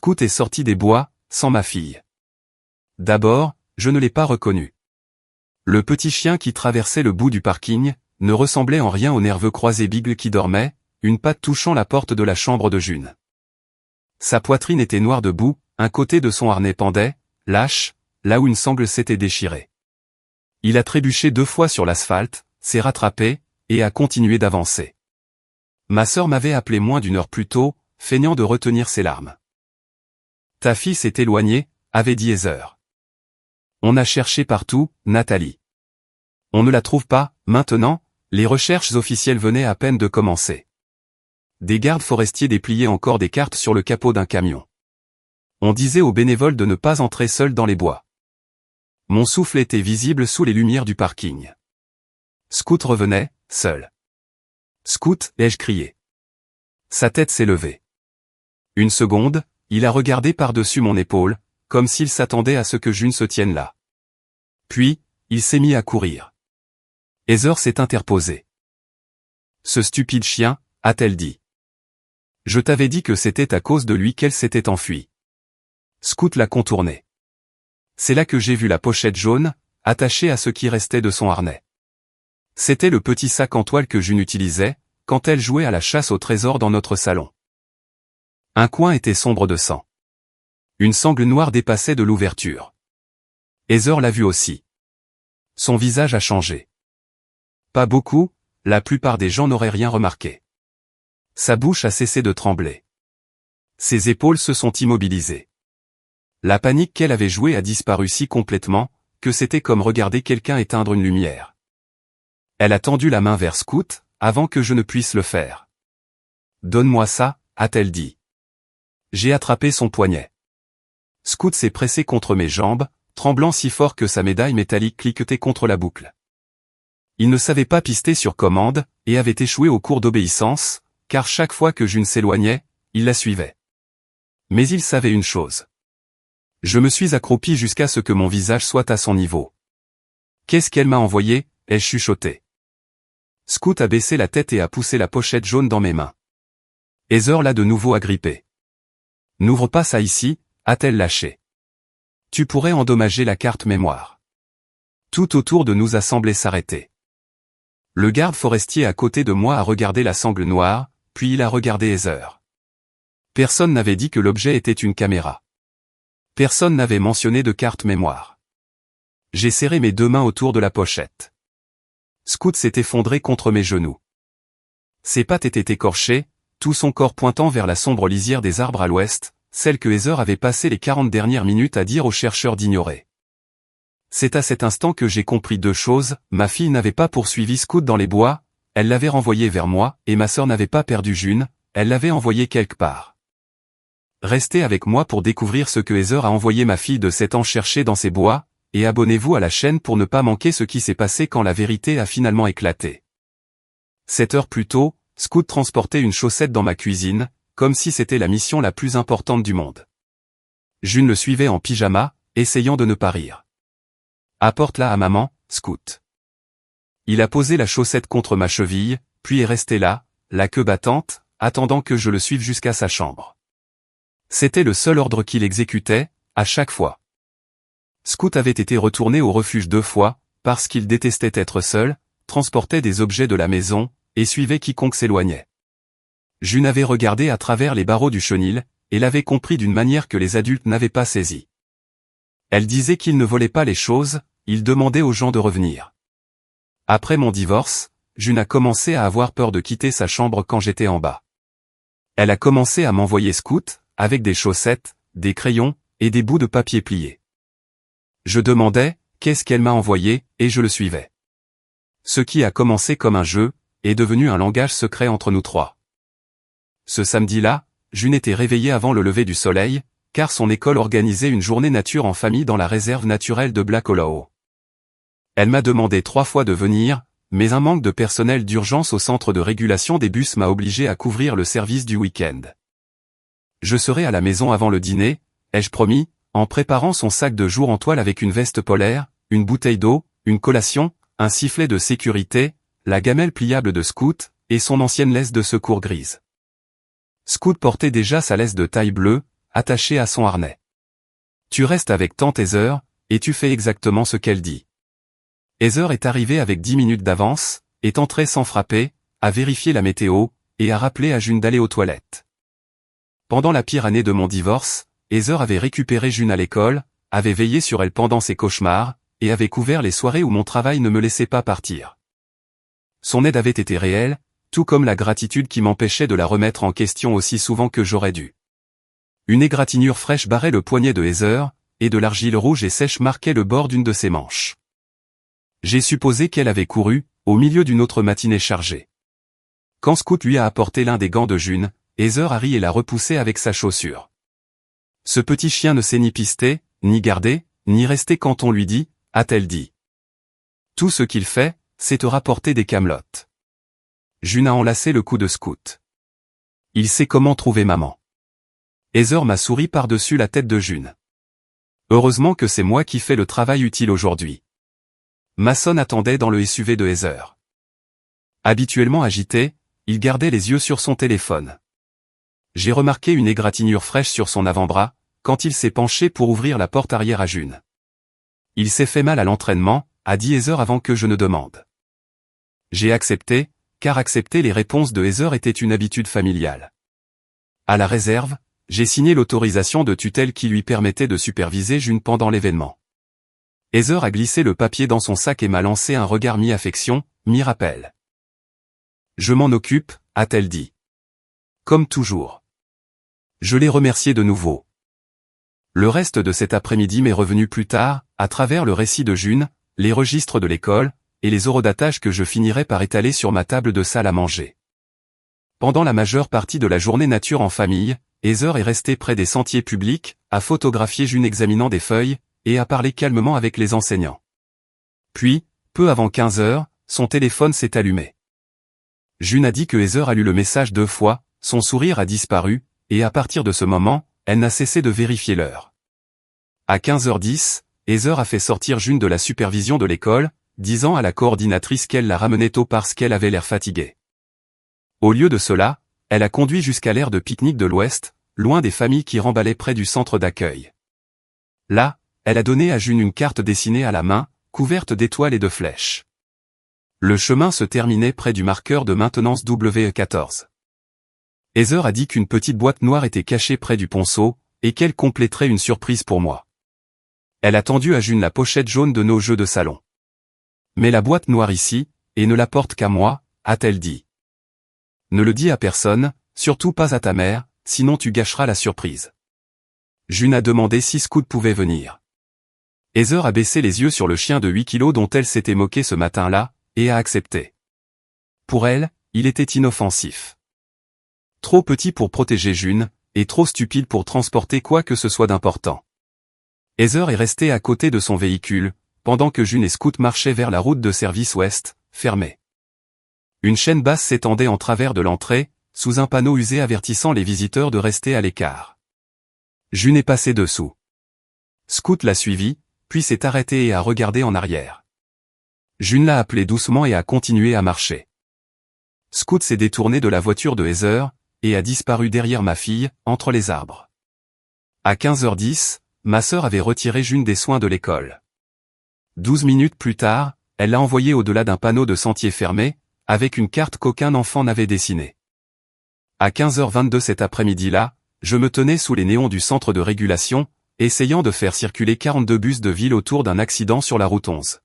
Scout est sorti des bois, sans ma fille. D'abord, je ne l'ai pas reconnu. Le petit chien qui traversait le bout du parking ne ressemblait en rien au nerveux croisé Bigle qui dormait, une patte touchant la porte de la chambre de June. Sa poitrine était noire de boue, un côté de son harnais pendait, lâche, là où une sangle s'était déchirée. Il a trébuché 2 fois sur l'asphalte, s'est rattrapé, et a continué d'avancer. Ma sœur m'avait appelé moins d'1 heure plus tôt, feignant de retenir ses larmes. Ta fille s'est éloignée, avait dit Heather. On a cherché partout, Nathalie. On ne la trouve pas, maintenant, les recherches officielles venaient à peine de commencer. Des gardes forestiers dépliaient encore des cartes sur le capot d'un camion. On disait aux bénévoles de ne pas entrer seuls dans les bois. Mon souffle était visible sous les lumières du parking. Scout revenait, seul. Scout, ai-je crié. Sa tête s'est levée. Une seconde, il a regardé par-dessus mon épaule, comme s'il s'attendait à ce que June se tienne là. Puis, il s'est mis à courir. Heather s'est interposée. Ce stupide chien, a-t-elle dit. Je t'avais dit que c'était à cause de lui qu'elle s'était enfuie. Scout l'a contourné. C'est là que j'ai vu la pochette jaune, attachée à ce qui restait de son harnais. C'était le petit sac en toile que June utilisait, quand elle jouait à la chasse au trésor dans notre salon. Un coin était sombre de sang. Une sangle noire dépassait de l'ouverture. Heather l'a vu aussi. Son visage a changé. Pas beaucoup, la plupart des gens n'auraient rien remarqué. Sa bouche a cessé de trembler. Ses épaules se sont immobilisées. La panique qu'elle avait jouée a disparu si complètement, que c'était comme regarder quelqu'un éteindre une lumière. Elle a tendu la main vers Scout, avant que je ne puisse le faire. Donne-moi ça, a-t-elle dit. J'ai attrapé son poignet. Scout s'est pressé contre mes jambes, tremblant si fort que sa médaille métallique cliquetait contre la boucle. Il ne savait pas pister sur commande, et avait échoué au cours d'obéissance, car chaque fois que June s'éloignait, il la suivait. Mais il savait une chose. Je me suis accroupi jusqu'à ce que mon visage soit à son niveau. Qu'est-ce qu'elle m'a envoyé, ai-je chuchoté. Scout a baissé la tête et a poussé la pochette jaune dans mes mains. Heather l'a de nouveau agrippée. N'ouvre pas ça ici, a-t-elle lâché. Tu pourrais endommager la carte mémoire. Tout autour de nous a semblé s'arrêter. Le garde forestier à côté de moi a regardé la sangle noire, puis il a regardé Heather. Personne n'avait dit que l'objet était une caméra. Personne n'avait mentionné de carte mémoire. J'ai serré mes 2 mains autour de la pochette. Scout s'est effondré contre mes genoux. Ses pattes étaient écorchées, tout son corps pointant vers la sombre lisière des arbres à l'ouest, celle que Heather avait passé les 40 dernières minutes à dire aux chercheurs d'ignorer. C'est à cet instant que j'ai compris 2 choses, ma fille n'avait pas poursuivi Scout dans les bois, elle l'avait renvoyé vers moi, et ma sœur n'avait pas perdu June, elle l'avait envoyé quelque part. Restez avec moi pour découvrir ce que Heather a envoyé ma fille de 7 ans chercher dans ces bois, et abonnez-vous à la chaîne pour ne pas manquer ce qui s'est passé quand la vérité a finalement éclaté. 7 heures plus tôt, Scout transportait une chaussette dans ma cuisine, comme si c'était la mission la plus importante du monde. June le suivait en pyjama, essayant de ne pas rire. Apporte-la à maman, Scout. Il a posé la chaussette contre ma cheville, puis est resté là, la queue battante, attendant que je le suive jusqu'à sa chambre. C'était le seul ordre qu'il exécutait, à chaque fois. Scout avait été retourné au refuge 2 fois, parce qu'il détestait être seul, transportait des objets de la maison, et suivait quiconque s'éloignait. June avait regardé à travers les barreaux du chenil, et l'avait compris d'une manière que les adultes n'avaient pas saisie. Elle disait qu'il ne volait pas les choses, il demandait aux gens de revenir. Après mon divorce, June a commencé à avoir peur de quitter sa chambre quand j'étais en bas. Elle a commencé à m'envoyer Scout, avec des chaussettes, des crayons, et des bouts de papier pliés. Je demandais, qu'est-ce qu'elle m'a envoyé, et je le suivais. Ce qui a commencé comme un jeu, est devenu un langage secret entre nous 3. Ce samedi-là, June était réveillée avant le lever du soleil, car son école organisait une journée nature en famille dans la réserve naturelle de Black Hollow. Elle m'a demandé 3 fois de venir, mais un manque de personnel d'urgence au centre de régulation des bus m'a obligé à couvrir le service du week-end. Je serai à la maison avant le dîner, ai-je promis, en préparant son sac de jour en toile avec une veste polaire, une bouteille d'eau, une collation, un sifflet de sécurité, la gamelle pliable de Scout, et son ancienne laisse de secours grise. Scout portait déjà sa laisse de taille bleue, attaché à son harnais. Tu restes avec tante Heather, et tu fais exactement ce qu'elle dit. Heather est arrivée avec 10 minutes d'avance, est entrée sans frapper, a vérifié la météo, et a rappelé à June d'aller aux toilettes. Pendant la pire année de mon divorce, Heather avait récupéré June à l'école, avait veillé sur elle pendant ses cauchemars, et avait couvert les soirées où mon travail ne me laissait pas partir. Son aide avait été réelle, tout comme la gratitude qui m'empêchait de la remettre en question aussi souvent que j'aurais dû. Une égratignure fraîche barrait le poignet de Heather, et de l'argile rouge et sèche marquait le bord d'une de ses manches. J'ai supposé qu'elle avait couru, au milieu d'une autre matinée chargée. Quand Scout lui a apporté l'un des gants de June, Heather a ri et l'a repoussé avec sa chaussure. Ce petit chien ne sait ni pister, ni garder, ni rester quand on lui dit, a-t-elle dit. Tout ce qu'il fait, c'est te rapporter des camelotes. June a enlacé le cou de Scout. Il sait comment trouver maman. Heather m'a souri par-dessus la tête de June. Heureusement que c'est moi qui fais le travail utile aujourd'hui. Mason attendait dans le SUV de Heather. Habituellement agité, il gardait les yeux sur son téléphone. J'ai remarqué une égratignure fraîche sur son avant-bras, quand il s'est penché pour ouvrir la porte arrière à June. Il s'est fait mal à l'entraînement, a dit Heather avant que je ne demande. J'ai accepté, car accepter les réponses de Heather était une habitude familiale. À la réserve, j'ai signé l'autorisation de tutelle qui lui permettait de superviser June pendant l'événement. Heather a glissé le papier dans son sac et m'a lancé un regard mi-affection, mi-rappel. Je m'en occupe, a-t-elle dit. Comme toujours. Je l'ai remercié de nouveau. Le reste de cet après-midi m'est revenu plus tard, à travers le récit de June, les registres de l'école, et les horodatage que je finirai par étaler sur ma table de salle à manger. Pendant la majeure partie de la journée nature en famille, Heather est restée près des sentiers publics, à photographier June examinant des feuilles, et à parler calmement avec les enseignants. Puis, peu avant 15 heures, son téléphone s'est allumé. June a dit que Heather a lu le message 2 fois, son sourire a disparu, et à partir de ce moment, elle n'a cessé de vérifier l'heure. À 15h10, Heather a fait sortir June de la supervision de l'école, disant à la coordinatrice qu'elle la ramenait tôt parce qu'elle avait l'air fatiguée. Au lieu de cela, elle a conduit jusqu'à l'aire de pique-nique de l'Ouest, loin des familles qui remballaient près du centre d'accueil. Là, elle a donné à June une carte dessinée à la main, couverte d'étoiles et de flèches. Le chemin se terminait près du marqueur de maintenance WE14. Heather a dit qu'une petite boîte noire était cachée près du ponceau, et qu'elle compléterait une surprise pour moi. Elle a tendu à June la pochette jaune de nos jeux de salon. Mets la boîte noire ici, et ne la porte qu'à moi, a-t-elle dit. Ne le dis à personne, surtout pas à ta mère, sinon tu gâcheras la surprise. June a demandé si Scout pouvait venir. Heather a baissé les yeux sur le chien de 8 kilos dont elle s'était moquée ce matin-là, et a accepté. Pour elle, il était inoffensif. Trop petit pour protéger June, et trop stupide pour transporter quoi que ce soit d'important. Heather est restée à côté de son véhicule, pendant que June et Scout marchaient vers la route de service ouest, fermée. Une chaîne basse s'étendait en travers de l'entrée, sous un panneau usé avertissant les visiteurs de rester à l'écart. June est passée dessous. Scout l'a suivi, puis s'est arrêté et a regardé en arrière. June l'a appelé doucement et a continué à marcher. Scout s'est détourné de la voiture de Heather, et a disparu derrière ma fille, entre les arbres. À 15h10, ma sœur avait retiré June des soins de l'école. 12 minutes plus tard, elle l'a envoyée au-delà d'un panneau de sentier fermé, avec une carte qu'aucun enfant n'avait dessinée. À 15h22 cet après-midi-là, je me tenais sous les néons du centre de régulation, essayant de faire circuler 42 bus de ville autour d'un accident sur la route 11.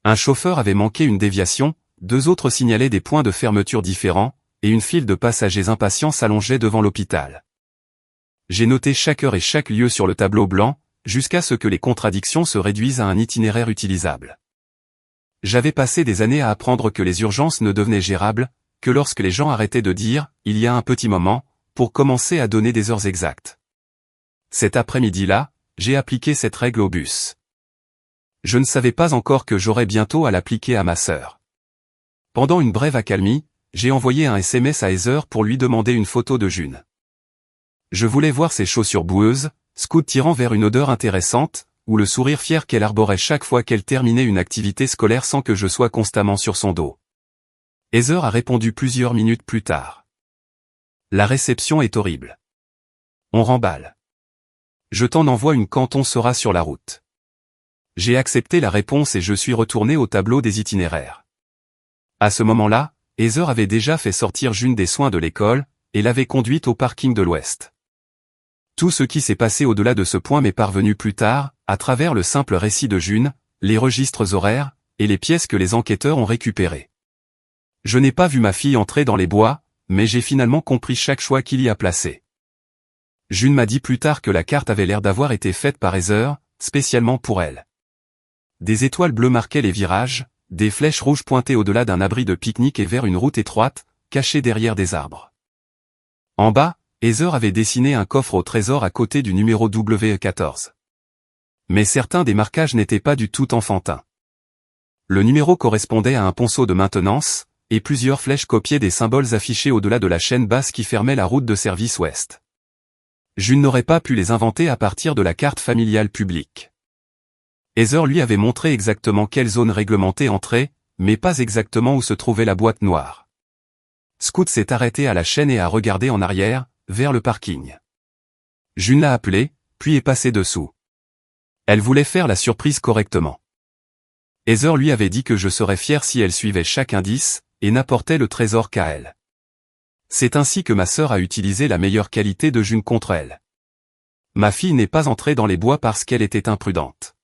Un chauffeur avait manqué une déviation, 2 autres signalaient des points de fermeture différents, et une file de passagers impatients s'allongeait devant l'hôpital. J'ai noté chaque heure et chaque lieu sur le tableau blanc, jusqu'à ce que les contradictions se réduisent à un itinéraire utilisable. J'avais passé des années à apprendre que les urgences ne devenaient gérables, que lorsque les gens arrêtaient de dire « il y a un petit moment », pour commencer à donner des heures exactes. Cet après-midi-là, j'ai appliqué cette règle au bus. Je ne savais pas encore que j'aurais bientôt à l'appliquer à ma sœur. Pendant une brève accalmie, j'ai envoyé un SMS à Heather pour lui demander une photo de June. Je voulais voir ses chaussures boueuses, Scout tirant vers une odeur intéressante, ou le sourire fier qu'elle arborait chaque fois qu'elle terminait une activité scolaire sans que je sois constamment sur son dos. Heather a répondu plusieurs minutes plus tard. La réception est horrible. On remballe. Je t'en envoie une quand on sera sur la route. J'ai accepté la réponse et je suis retourné au tableau des itinéraires. À ce moment-là, Heather avait déjà fait sortir June des soins de l'école, et l'avait conduite au parking de l'Ouest. Tout ce qui s'est passé au-delà de ce point m'est parvenu plus tard, à travers le simple récit de June, les registres horaires, et les pièces que les enquêteurs ont récupérées. Je n'ai pas vu ma fille entrer dans les bois, mais j'ai finalement compris chaque choix qu'il y a placé. June m'a dit plus tard que la carte avait l'air d'avoir été faite par Heather, spécialement pour elle. Des étoiles bleues marquaient les virages, des flèches rouges pointaient au-delà d'un abri de pique-nique et vers une route étroite, cachée derrière des arbres. En bas, Heather avait dessiné un coffre au trésor à côté du numéro W14. Mais certains des marquages n'étaient pas du tout enfantins. Le numéro correspondait à un ponceau de maintenance, et plusieurs flèches copiaient des symboles affichés au-delà de la chaîne basse qui fermait la route de service ouest. June n'aurait pas pu les inventer à partir de la carte familiale publique. Heather lui avait montré exactement quelle zone réglementée entrait, mais pas exactement où se trouvait la boîte noire. Scout s'est arrêté à la chaîne et a regardé en arrière, vers le parking. June l'a appelé, puis est passé dessous. Elle voulait faire la surprise correctement. Heather lui avait dit que je serais fier si elle suivait chaque indice, et n'apportait le trésor qu'à elle. C'est ainsi que ma sœur a utilisé la meilleure qualité de June contre elle. Ma fille n'est pas entrée dans les bois parce qu'elle était imprudente.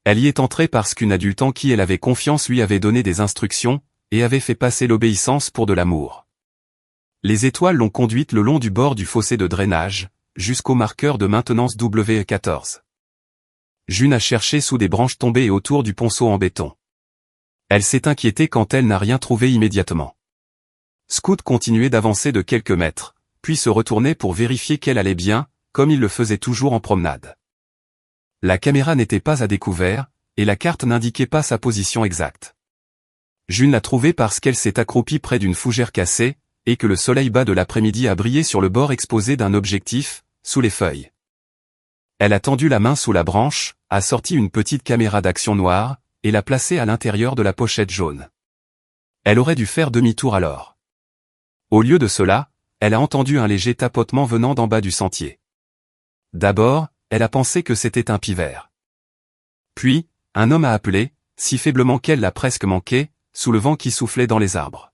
Elle y est entrée parce qu'une adulte en qui elle avait confiance lui avait donné des instructions, et avait fait passer l'obéissance pour de l'amour. Les étoiles l'ont conduite le long du bord du fossé de drainage, jusqu'au marqueur de maintenance W14. June a cherché sous des branches tombées et autour du ponceau en béton. Elle s'est inquiétée quand elle n'a rien trouvé immédiatement. Scout continuait d'avancer de quelques mètres, puis se retournait pour vérifier qu'elle allait bien, comme il le faisait toujours en promenade. La caméra n'était pas à découvert, et la carte n'indiquait pas sa position exacte. June l'a trouvée parce qu'elle s'est accroupie près d'une fougère cassée, et que le soleil bas de l'après-midi a brillé sur le bord exposé d'un objectif, sous les feuilles. Elle a tendu la main sous la branche, a sorti une petite caméra d'action noire, et l'a placée à l'intérieur de la pochette jaune. Elle aurait dû faire demi-tour alors. Au lieu de cela, elle a entendu un léger tapotement venant d'en bas du sentier. D'abord, elle a pensé que c'était un pivert. Puis, un homme a appelé, si faiblement qu'elle l'a presque manqué, sous le vent qui soufflait dans les arbres.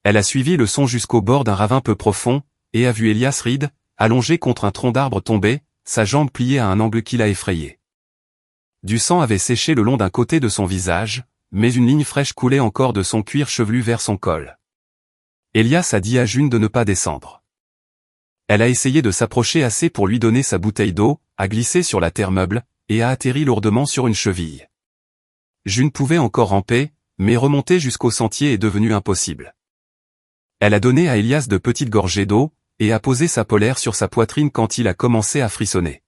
Elle a suivi le son jusqu'au bord d'un ravin peu profond, et a vu Elias Reed, allongé contre un tronc d'arbre tombé, sa jambe pliée à un angle qui l'a effrayé. Du sang avait séché le long d'un côté de son visage, mais une ligne fraîche coulait encore de son cuir chevelu vers son col. Elias a dit à June de ne pas descendre. Elle a essayé de s'approcher assez pour lui donner sa bouteille d'eau, a glissé sur la terre meuble, et a atterri lourdement sur une cheville. June pouvait encore ramper, mais remonter jusqu'au sentier est devenu impossible. Elle a donné à Elias de petites gorgées d'eau, et a posé sa polaire sur sa poitrine quand il a commencé à frissonner.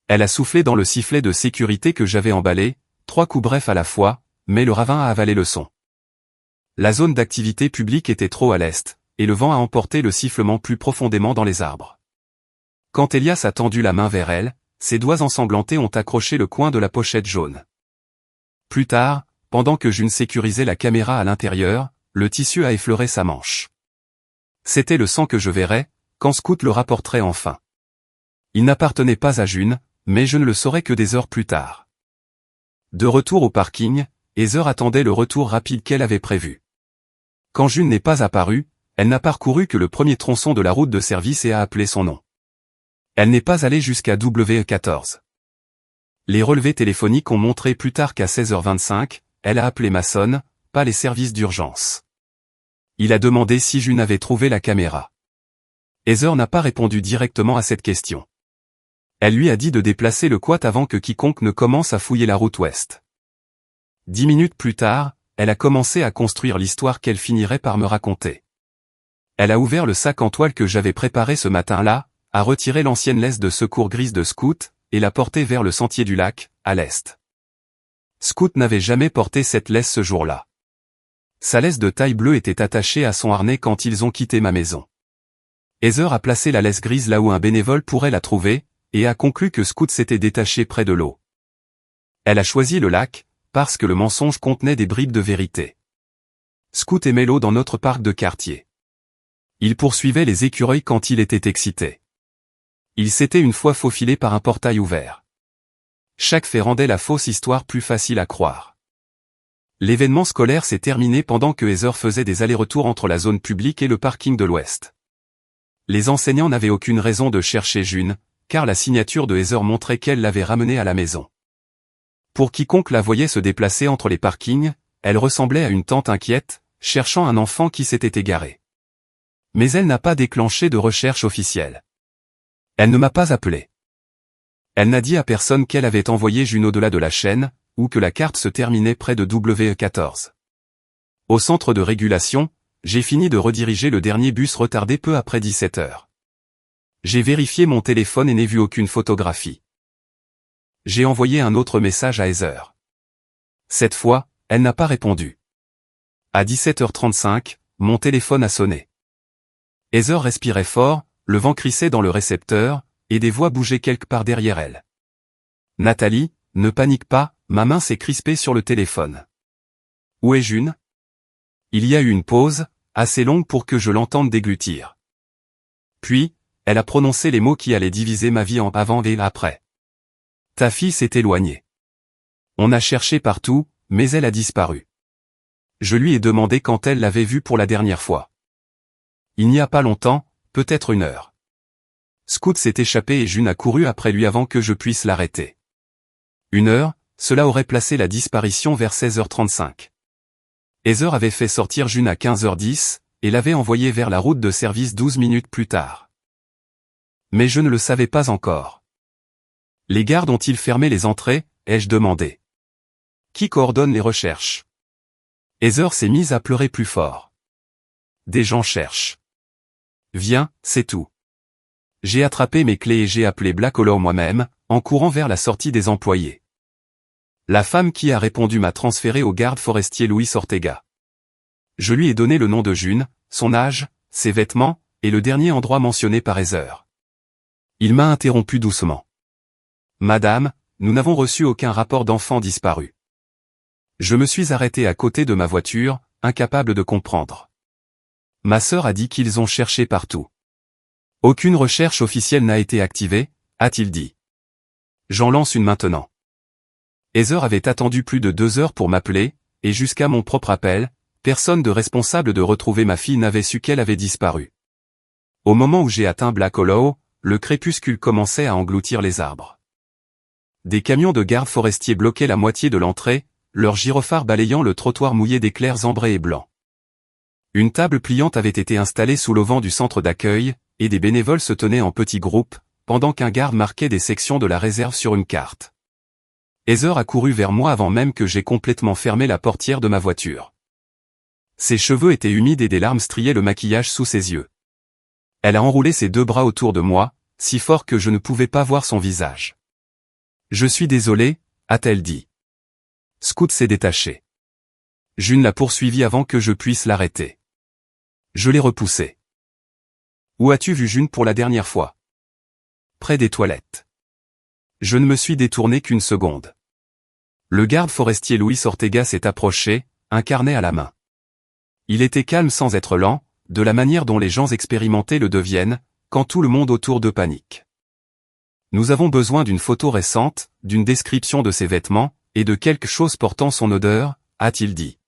Elle a soufflé dans le sifflet de sécurité que j'avais emballé, 3 coups brefs à la fois, mais le ravin a avalé le son. La zone d'activité publique était trop à l'est, et le vent a emporté le sifflement plus profondément dans les arbres. Quand Elias a tendu la main vers elle, ses doigts ensanglantés ont accroché le coin de la pochette jaune. Plus tard, pendant que June sécurisait la caméra à l'intérieur, le tissu a effleuré sa manche. C'était le sang que je verrais, quand Scout le rapporterait enfin. Il n'appartenait pas à June, mais je ne le saurais que des heures plus tard. De retour au parking, Heather attendait le retour rapide qu'elle avait prévu. Quand June n'est pas apparue, elle n'a parcouru que le premier tronçon de la route de service et a appelé son nom. Elle n'est pas allée jusqu'à W14. Les relevés téléphoniques ont montré plus tard qu'à 16h25, elle a appelé Mason, pas les services d'urgence. Il a demandé si June avait trouvé la caméra. Heather n'a pas répondu directement à cette question. Elle lui a dit de déplacer le quad avant que quiconque ne commence à fouiller la route ouest. 10 minutes plus tard, elle a commencé à construire l'histoire qu'elle finirait par me raconter. Elle a ouvert le sac en toile que j'avais préparé ce matin-là, a retiré l'ancienne laisse de secours grise de Scout, et l'a portée vers le sentier du lac, à l'est. Scout n'avait jamais porté cette laisse ce jour-là. Sa laisse de taille bleue était attachée à son harnais quand ils ont quitté ma maison. Heather a placé la laisse grise là où un bénévole pourrait la trouver, et a conclu que Scout s'était détaché près de l'eau. Elle a choisi le lac, parce que le mensonge contenait des bribes de vérité. Scout aimait l'eau dans notre parc de quartier. Il poursuivait les écureuils quand il était excité. Il s'était une fois faufilé par un portail ouvert. Chaque fait rendait la fausse histoire plus facile à croire. L'événement scolaire s'est terminé pendant que Heather faisait des allers-retours entre la zone publique et le parking de l'Ouest. Les enseignants n'avaient aucune raison de chercher June, car la signature de Heather montrait qu'elle l'avait ramenée à la maison. Pour quiconque la voyait se déplacer entre les parkings, elle ressemblait à une tante inquiète, cherchant un enfant qui s'était égaré. Mais elle n'a pas déclenché de recherche officielle. Elle ne m'a pas appelé. Elle n'a dit à personne qu'elle avait envoyé June au-delà de la chaîne, ou que la carte se terminait près de WE14. Au centre de régulation, j'ai fini de rediriger le dernier bus retardé peu après 17 heures. J'ai vérifié mon téléphone et n'ai vu aucune photographie. J'ai envoyé un autre message à Heather. Cette fois, elle n'a pas répondu. À 17h35, mon téléphone a sonné. Heather respirait fort, le vent crissait dans le récepteur, et des voix bougeaient quelque part derrière elle. Nathalie, ne panique pas, ma main s'est crispée sur le téléphone. Où est June? Il y a eu une pause, assez longue pour que je l'entende déglutir. Puis, elle a prononcé les mots qui allaient diviser ma vie en avant et après. Ta fille s'est éloignée. On a cherché partout, mais elle a disparu. Je lui ai demandé quand elle l'avait vue pour la dernière fois. Il n'y a pas longtemps, peut-être 1 heure. Scout s'est échappé et June a couru après lui avant que je puisse l'arrêter. 1 heure, cela aurait placé la disparition vers 16h35. Heather avait fait sortir June à 15h10, et l'avait envoyée vers la route de service 12 minutes plus tard. Mais je ne le savais pas encore. Les gardes ont-ils fermé les entrées, ai-je demandé. Qui coordonne les recherches? Heather s'est mise à pleurer plus fort. Des gens cherchent. Viens, c'est tout. J'ai attrapé mes clés et j'ai appelé Black Hollow moi-même, en courant vers la sortie des employés. La femme qui a répondu m'a transféré au garde forestier Louis Ortega. Je lui ai donné le nom de June, son âge, ses vêtements, et le dernier endroit mentionné par Heather. Il m'a interrompu doucement. Madame, nous n'avons reçu aucun rapport d'enfant disparu. Je me suis arrêté à côté de ma voiture, incapable de comprendre. Ma sœur a dit qu'ils ont cherché partout. Aucune recherche officielle n'a été activée, a-t-il dit. J'en lance une maintenant. Heather avait attendu plus de 2 heures pour m'appeler, et jusqu'à mon propre appel, personne de responsable de retrouver ma fille n'avait su qu'elle avait disparu. Au moment où j'ai atteint Black Hollow, le crépuscule commençait à engloutir les arbres. Des camions de garde forestiers bloquaient la moitié de l'entrée, leurs gyrophares balayant le trottoir mouillé d'éclairs ambrés et blancs. Une table pliante avait été installée sous l'auvent du centre d'accueil, et des bénévoles se tenaient en petits groupes, pendant qu'un garde marquait des sections de la réserve sur une carte. Heather a couru vers moi avant même que j'aie complètement fermé la portière de ma voiture. Ses cheveux étaient humides et des larmes striaient le maquillage sous ses yeux. Elle a enroulé ses 2 bras autour de moi, si fort que je ne pouvais pas voir son visage. Je suis désolé, a-t-elle dit. Scout s'est détaché. June l'a poursuivi avant que je puisse l'arrêter. Je l'ai repoussé. Où as-tu vu June pour la dernière fois? Près des toilettes. Je ne me suis détourné qu'une seconde. Le garde forestier Louis Ortega s'est approché, un carnet à la main. Il était calme sans être lent, de la manière dont les gens expérimentés le deviennent, quand tout le monde autour d'eux panique. Nous avons besoin d'une photo récente, d'une description de ses vêtements, et de quelque chose portant son odeur, a-t-il dit.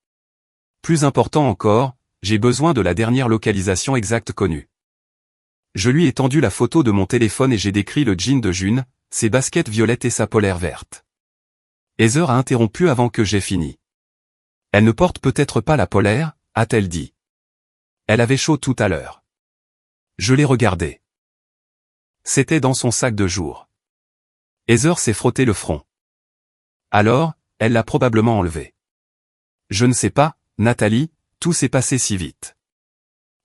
Plus important encore, j'ai besoin de la dernière localisation exacte connue. Je lui ai tendu la photo de mon téléphone et j'ai décrit le jean de June, ses baskets violettes et sa polaire verte. Heather a interrompu avant que j'aie fini. Elle ne porte peut-être pas la polaire, a-t-elle dit. Elle avait chaud tout à l'heure. Je l'ai regardée. C'était dans son sac de jour. Heather s'est frotté le front. Alors, elle l'a probablement enlevé. Je ne sais pas, Nathalie, tout s'est passé si vite.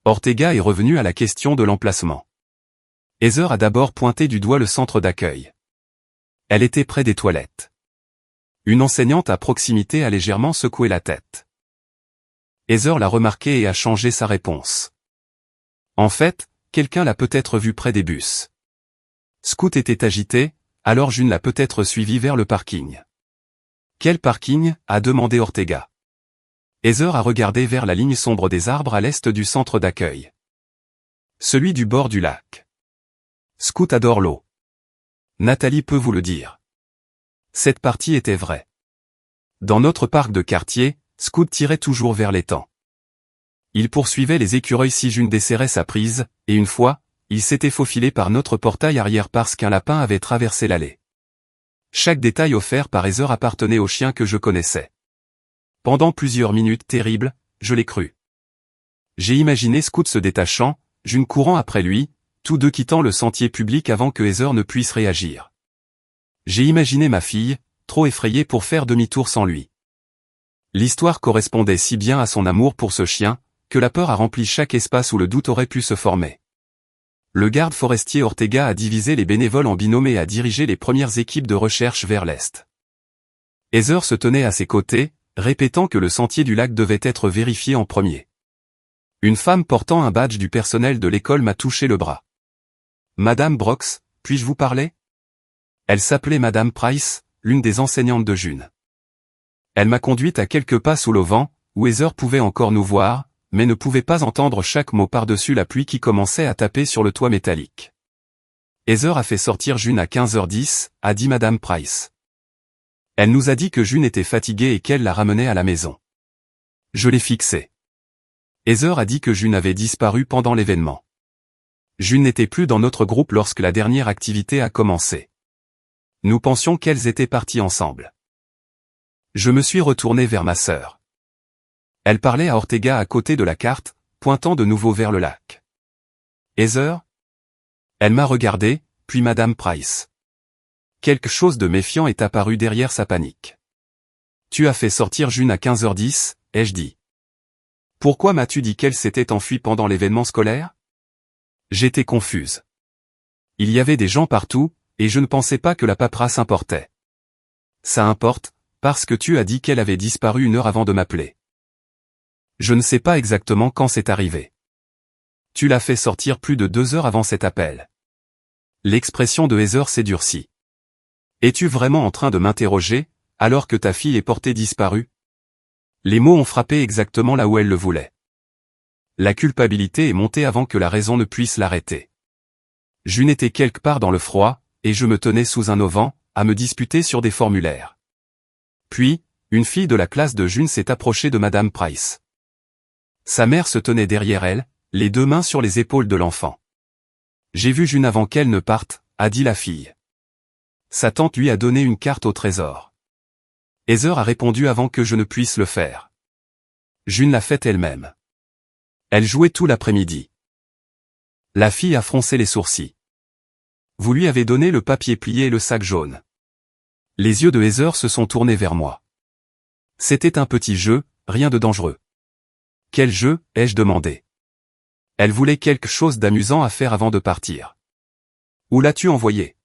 Ortega est revenu à la question de l'emplacement. Heather a d'abord pointé du doigt le centre d'accueil. Elle était près des toilettes. Une enseignante à proximité a légèrement secoué la tête. Heather l'a remarqué et a changé sa réponse. En fait, quelqu'un l'a peut-être vue près des bus. Scout était agité, alors June l'a peut-être suivi vers le parking. Quel parking? A demandé Ortega. Heather a regardé vers la ligne sombre des arbres à l'est du centre d'accueil. Celui du bord du lac. Scout adore l'eau. Nathalie peut vous le dire. Cette partie était vraie. Dans notre parc de quartier, Scout tirait toujours vers l'étang. Il poursuivait les écureuils si June desserrait sa prise, et une fois, il s'était faufilé par notre portail arrière parce qu'un lapin avait traversé l'allée. Chaque détail offert par Heather appartenait au chien que je connaissais. Pendant plusieurs minutes terribles, je l'ai cru. J'ai imaginé Scout se détachant, June courant après lui, tous deux quittant le sentier public avant que Heather ne puisse réagir. J'ai imaginé ma fille, trop effrayée pour faire demi-tour sans lui. L'histoire correspondait si bien à son amour pour ce chien, que la peur a rempli chaque espace où le doute aurait pu se former. Le garde forestier Ortega a divisé les bénévoles en binômes et a dirigé les premières équipes de recherche vers l'est. Heather se tenait à ses côtés, répétant que le sentier du lac devait être vérifié en premier. Une femme portant un badge du personnel de l'école m'a touché le bras. « Madame Brox, puis-je vous parler ?» Elle s'appelait Madame Price, l'une des enseignantes de June. Elle m'a conduite à quelques pas sous l'auvent, où Heather pouvait encore nous voir, mais ne pouvait pas entendre chaque mot par-dessus la pluie qui commençait à taper sur le toit métallique. Heather a fait sortir June à 15h10, a dit Madame Price. Elle nous a dit que June était fatiguée et qu'elle la ramenait à la maison. Je l'ai fixée. Heather a dit que June avait disparu pendant l'événement. June n'était plus dans notre groupe lorsque la dernière activité a commencé. Nous pensions qu'elles étaient parties ensemble. Je me suis retourné vers ma sœur. Elle parlait à Ortega à côté de la carte, pointant de nouveau vers le lac. Heather ? Elle m'a regardé, puis Madame Price. Quelque chose de méfiant est apparu derrière sa panique. Tu as fait sortir June à 15h10, ai-je dit. Pourquoi m'as-tu dit qu'elle s'était enfuie pendant l'événement scolaire ? J'étais confuse. Il y avait des gens partout, et je ne pensais pas que la paperasse importait. Ça importe, parce que tu as dit qu'elle avait disparu 1 heure avant de m'appeler. Je ne sais pas exactement quand c'est arrivé. Tu l'as fait sortir plus de 2 heures avant cet appel. L'expression de Heather s'est durcie. Es-tu vraiment en train de m'interroger, alors que ta fille est portée disparue ? Les mots ont frappé exactement là où elle le voulait. La culpabilité est montée avant que la raison ne puisse l'arrêter. June était quelque part dans le froid, et je me tenais sous un auvent, à me disputer sur des formulaires. Puis, une fille de la classe de June s'est approchée de Madame Price. Sa mère se tenait derrière elle, les 2 mains sur les épaules de l'enfant. J'ai vu June avant qu'elle ne parte, a dit la fille. Sa tante lui a donné une carte au trésor. Heather a répondu avant que je ne puisse le faire. June l'a faite elle-même. Elle jouait tout l'après-midi. La fille a froncé les sourcils. Vous lui avez donné le papier plié et le sac jaune. Les yeux de Heather se sont tournés vers moi. C'était un petit jeu, rien de dangereux. Quel jeu, ai-je demandé. Elle voulait quelque chose d'amusant à faire avant de partir. Où l'as-tu envoyé ?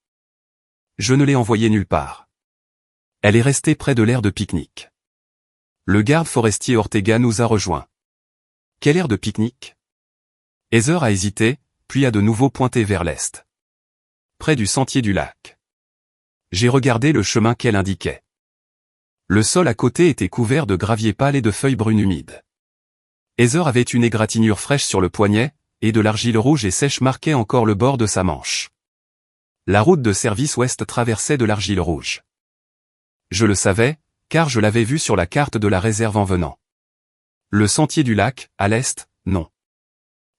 Je ne l'ai envoyé nulle part. Elle est restée près de l'aire de pique-nique. Le garde forestier Ortega nous a rejoints. Quelle aire de pique-nique ? Heather a hésité, puis a de nouveau pointé vers l'est. Près du sentier du lac. J'ai regardé le chemin qu'elle indiquait. Le sol à côté était couvert de gravier pâle et de feuilles brunes humides. Heather avait une égratignure fraîche sur le poignet, et de l'argile rouge et sèche marquait encore le bord de sa manche. La route de service ouest traversait de l'argile rouge. Je le savais, car je l'avais vu sur la carte de la réserve en venant. Le sentier du lac, à l'est, non.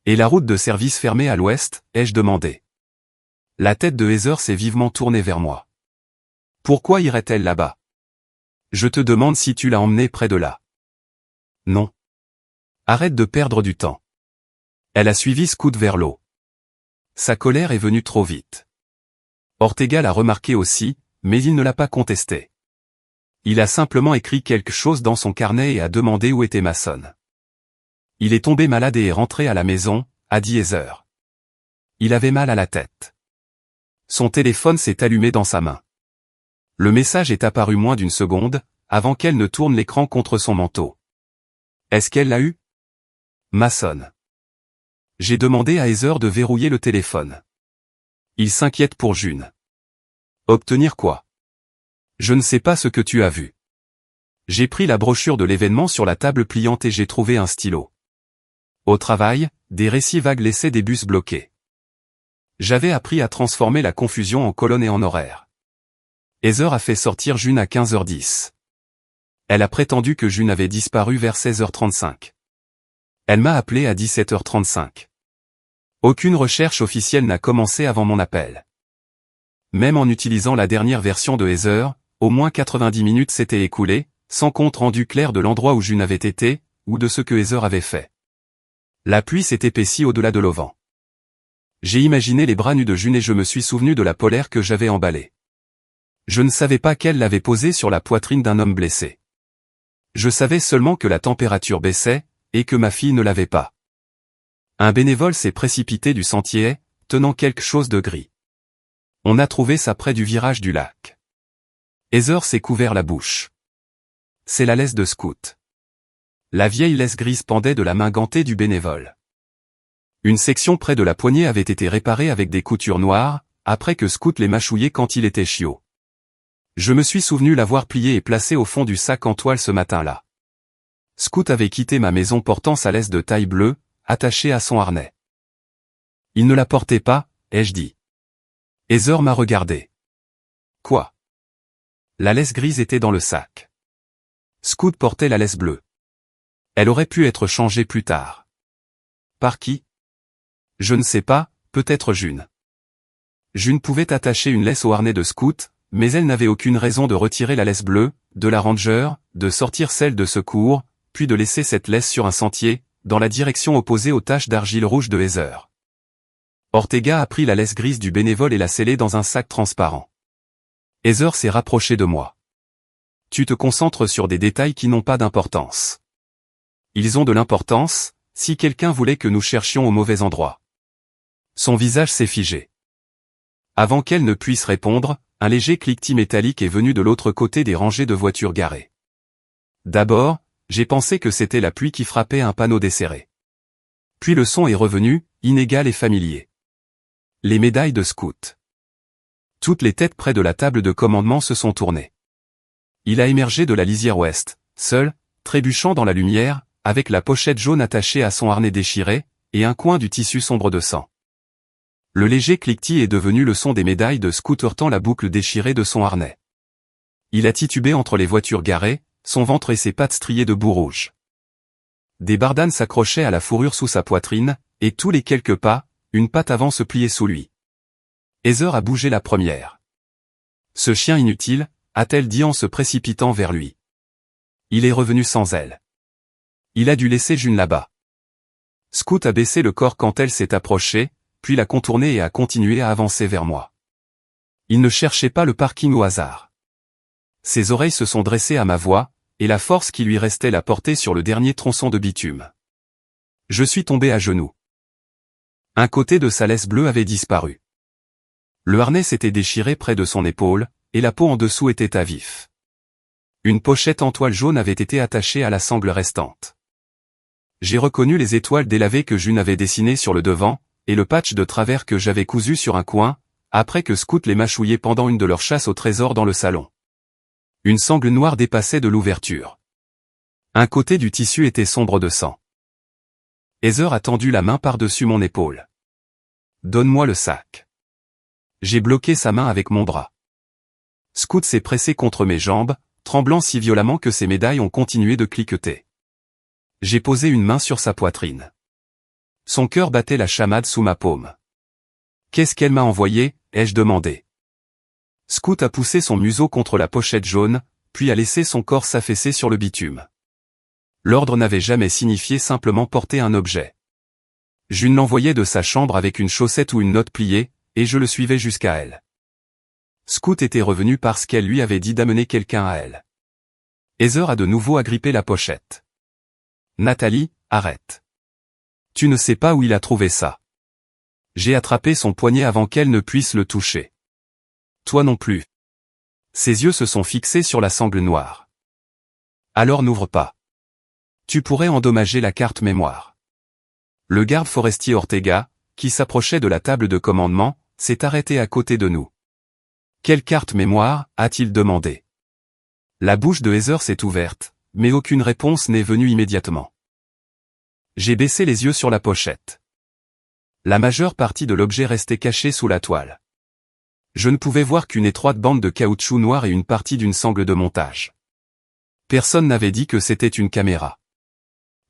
Et la route de service fermée à l'ouest, ai-je demandé. La tête de Heather s'est vivement tournée vers moi. Pourquoi irait-elle là-bas ? Je te demande si tu l'as emmenée près de là. Non. Arrête de perdre du temps. Elle a suivi Scout vers l'eau. Sa colère est venue trop vite. Ortega l'a remarqué aussi, mais il ne l'a pas contesté. Il a simplement écrit quelque chose dans son carnet et a demandé où était Mason. Il est tombé malade et est rentré à la maison, a dit Heather. Il avait mal à la tête. Son téléphone s'est allumé dans sa main. Le message est apparu moins d'1 seconde, avant qu'elle ne tourne l'écran contre son manteau. Est-ce qu'elle l'a eu ? Mason. J'ai demandé à Heather de verrouiller le téléphone. Il s'inquiète pour June. Obtenir quoi ? Je ne sais pas ce que tu as vu. J'ai pris la brochure de l'événement sur la table pliante et j'ai trouvé un stylo. Au travail, des récits vagues laissaient des bus bloqués. J'avais appris à transformer la confusion en colonne et en horaire. Heather a fait sortir June à 15h10. Elle a prétendu que June avait disparu vers 16h35. Elle m'a appelé à 17h35. Aucune recherche officielle n'a commencé avant mon appel. Même en utilisant la dernière version de Heather, au moins 90 minutes s'étaient écoulées, sans compte rendu clair de l'endroit où June avait été, ou de ce que Heather avait fait. La pluie s'est épaissie au-delà de l'auvent. J'ai imaginé les bras nus de June et je me suis souvenu de la polaire que j'avais emballée. Je ne savais pas qu'elle l'avait posée sur la poitrine d'un homme blessé. Je savais seulement que la température baissait, et que ma fille ne l'avait pas. Un bénévole s'est précipité du sentier, tenant quelque chose de gris. On a trouvé ça près du virage du lac. Heather s'est couvert la bouche. C'est la laisse de Scout. La vieille laisse grise pendait de la main gantée du bénévole. Une section près de la poignée avait été réparée avec des coutures noires, après que Scout l'ait mâchouillée quand il était chiot. Je me suis souvenu l'avoir pliée et placée au fond du sac en toile ce matin-là. Scout avait quitté ma maison portant sa laisse de taille bleue, attachée à son harnais. Il ne la portait pas, ai-je dit. Heather m'a regardé. Quoi? La laisse grise était dans le sac. Scout portait la laisse bleue. Elle aurait pu être changée plus tard. Par qui? Je ne sais pas, peut-être June. June pouvait attacher une laisse au harnais de Scout, mais elle n'avait aucune raison de retirer la laisse bleue, de la ranger, de sortir celle de secours, puis de laisser cette laisse sur un sentier, dans la direction opposée aux taches d'argile rouge de Heather. Ortega a pris la laisse grise du bénévole et l'a scellée dans un sac transparent. Heather s'est rapprochée de moi. Tu te concentres sur des détails qui n'ont pas d'importance. Ils ont de l'importance, si quelqu'un voulait que nous cherchions au mauvais endroit. Son visage s'est figé. Avant qu'elle ne puisse répondre, un léger cliquetis métallique est venu de l'autre côté des rangées de voitures garées. D'abord, j'ai pensé que c'était la pluie qui frappait un panneau desserré. Puis le son est revenu, inégal et familier. Les médailles de Scout. Toutes les têtes près de la table de commandement se sont tournées. Il a émergé de la lisière ouest, seul, trébuchant dans la lumière, avec la pochette jaune attachée à son harnais déchiré, et un coin du tissu sombre de sang. Le léger cliquetis est devenu le son des médailles de Scout heurtant la boucle déchirée de son harnais. Il a titubé entre les voitures garées, son ventre et ses pattes striées de boue rouge. Des bardanes s'accrochaient à la fourrure sous sa poitrine, et tous les quelques pas, une patte avant se pliait sous lui. Heather a bougé la première. Ce chien inutile, a-t-elle dit en se précipitant vers lui. Il est revenu sans elle. Il a dû laisser June là-bas. Scout a baissé le corps quand elle s'est approchée, puis l'a contourné et a continué à avancer vers moi. Il ne cherchait pas le parking au hasard. Ses oreilles se sont dressées à ma voix, et la force qui lui restait l'a porté sur le dernier tronçon de bitume. Je suis tombé à genoux. Un côté de sa laisse bleue avait disparu. Le harnais s'était déchiré près de son épaule, et la peau en dessous était à vif. Une pochette en toile jaune avait été attachée à la sangle restante. J'ai reconnu les étoiles délavées que June avait dessinées sur le devant, et le patch de travers que j'avais cousu sur un coin, après que Scout les mâchouillait pendant une de leurs chasses au trésor dans le salon. Une sangle noire dépassait de l'ouverture. Un côté du tissu était sombre de sang. Heather a tendu la main par-dessus mon épaule. Donne-moi le sac. J'ai bloqué sa main avec mon bras. Scout s'est pressé contre mes jambes, tremblant si violemment que ses médailles ont continué de cliqueter. J'ai posé une main sur sa poitrine. Son cœur battait la chamade sous ma paume. Qu'est-ce qu'elle m'a envoyé, ai-je demandé. Scout a poussé son museau contre la pochette jaune, puis a laissé son corps s'affaisser sur le bitume. L'ordre n'avait jamais signifié simplement porter un objet. June l'envoyait de sa chambre avec une chaussette ou une note pliée, et je le suivais jusqu'à elle. Scout était revenu parce qu'elle lui avait dit d'amener quelqu'un à elle. Heather a de nouveau agrippé la pochette. Nathalie, arrête. Tu ne sais pas où il a trouvé ça. J'ai attrapé son poignet avant qu'elle ne puisse le toucher. Toi non plus. Ses yeux se sont fixés sur la sangle noire. Alors n'ouvre pas. Tu pourrais endommager la carte mémoire. Le garde forestier Ortega, qui s'approchait de la table de commandement, s'est arrêté à côté de nous. Quelle carte mémoire, a-t-il demandé. La bouche de Heather s'est ouverte, mais aucune réponse n'est venue immédiatement. J'ai baissé les yeux sur la pochette. La majeure partie de l'objet restait cachée sous la toile. Je ne pouvais voir qu'une étroite bande de caoutchouc noir et une partie d'une sangle de montage. Personne n'avait dit que c'était une caméra.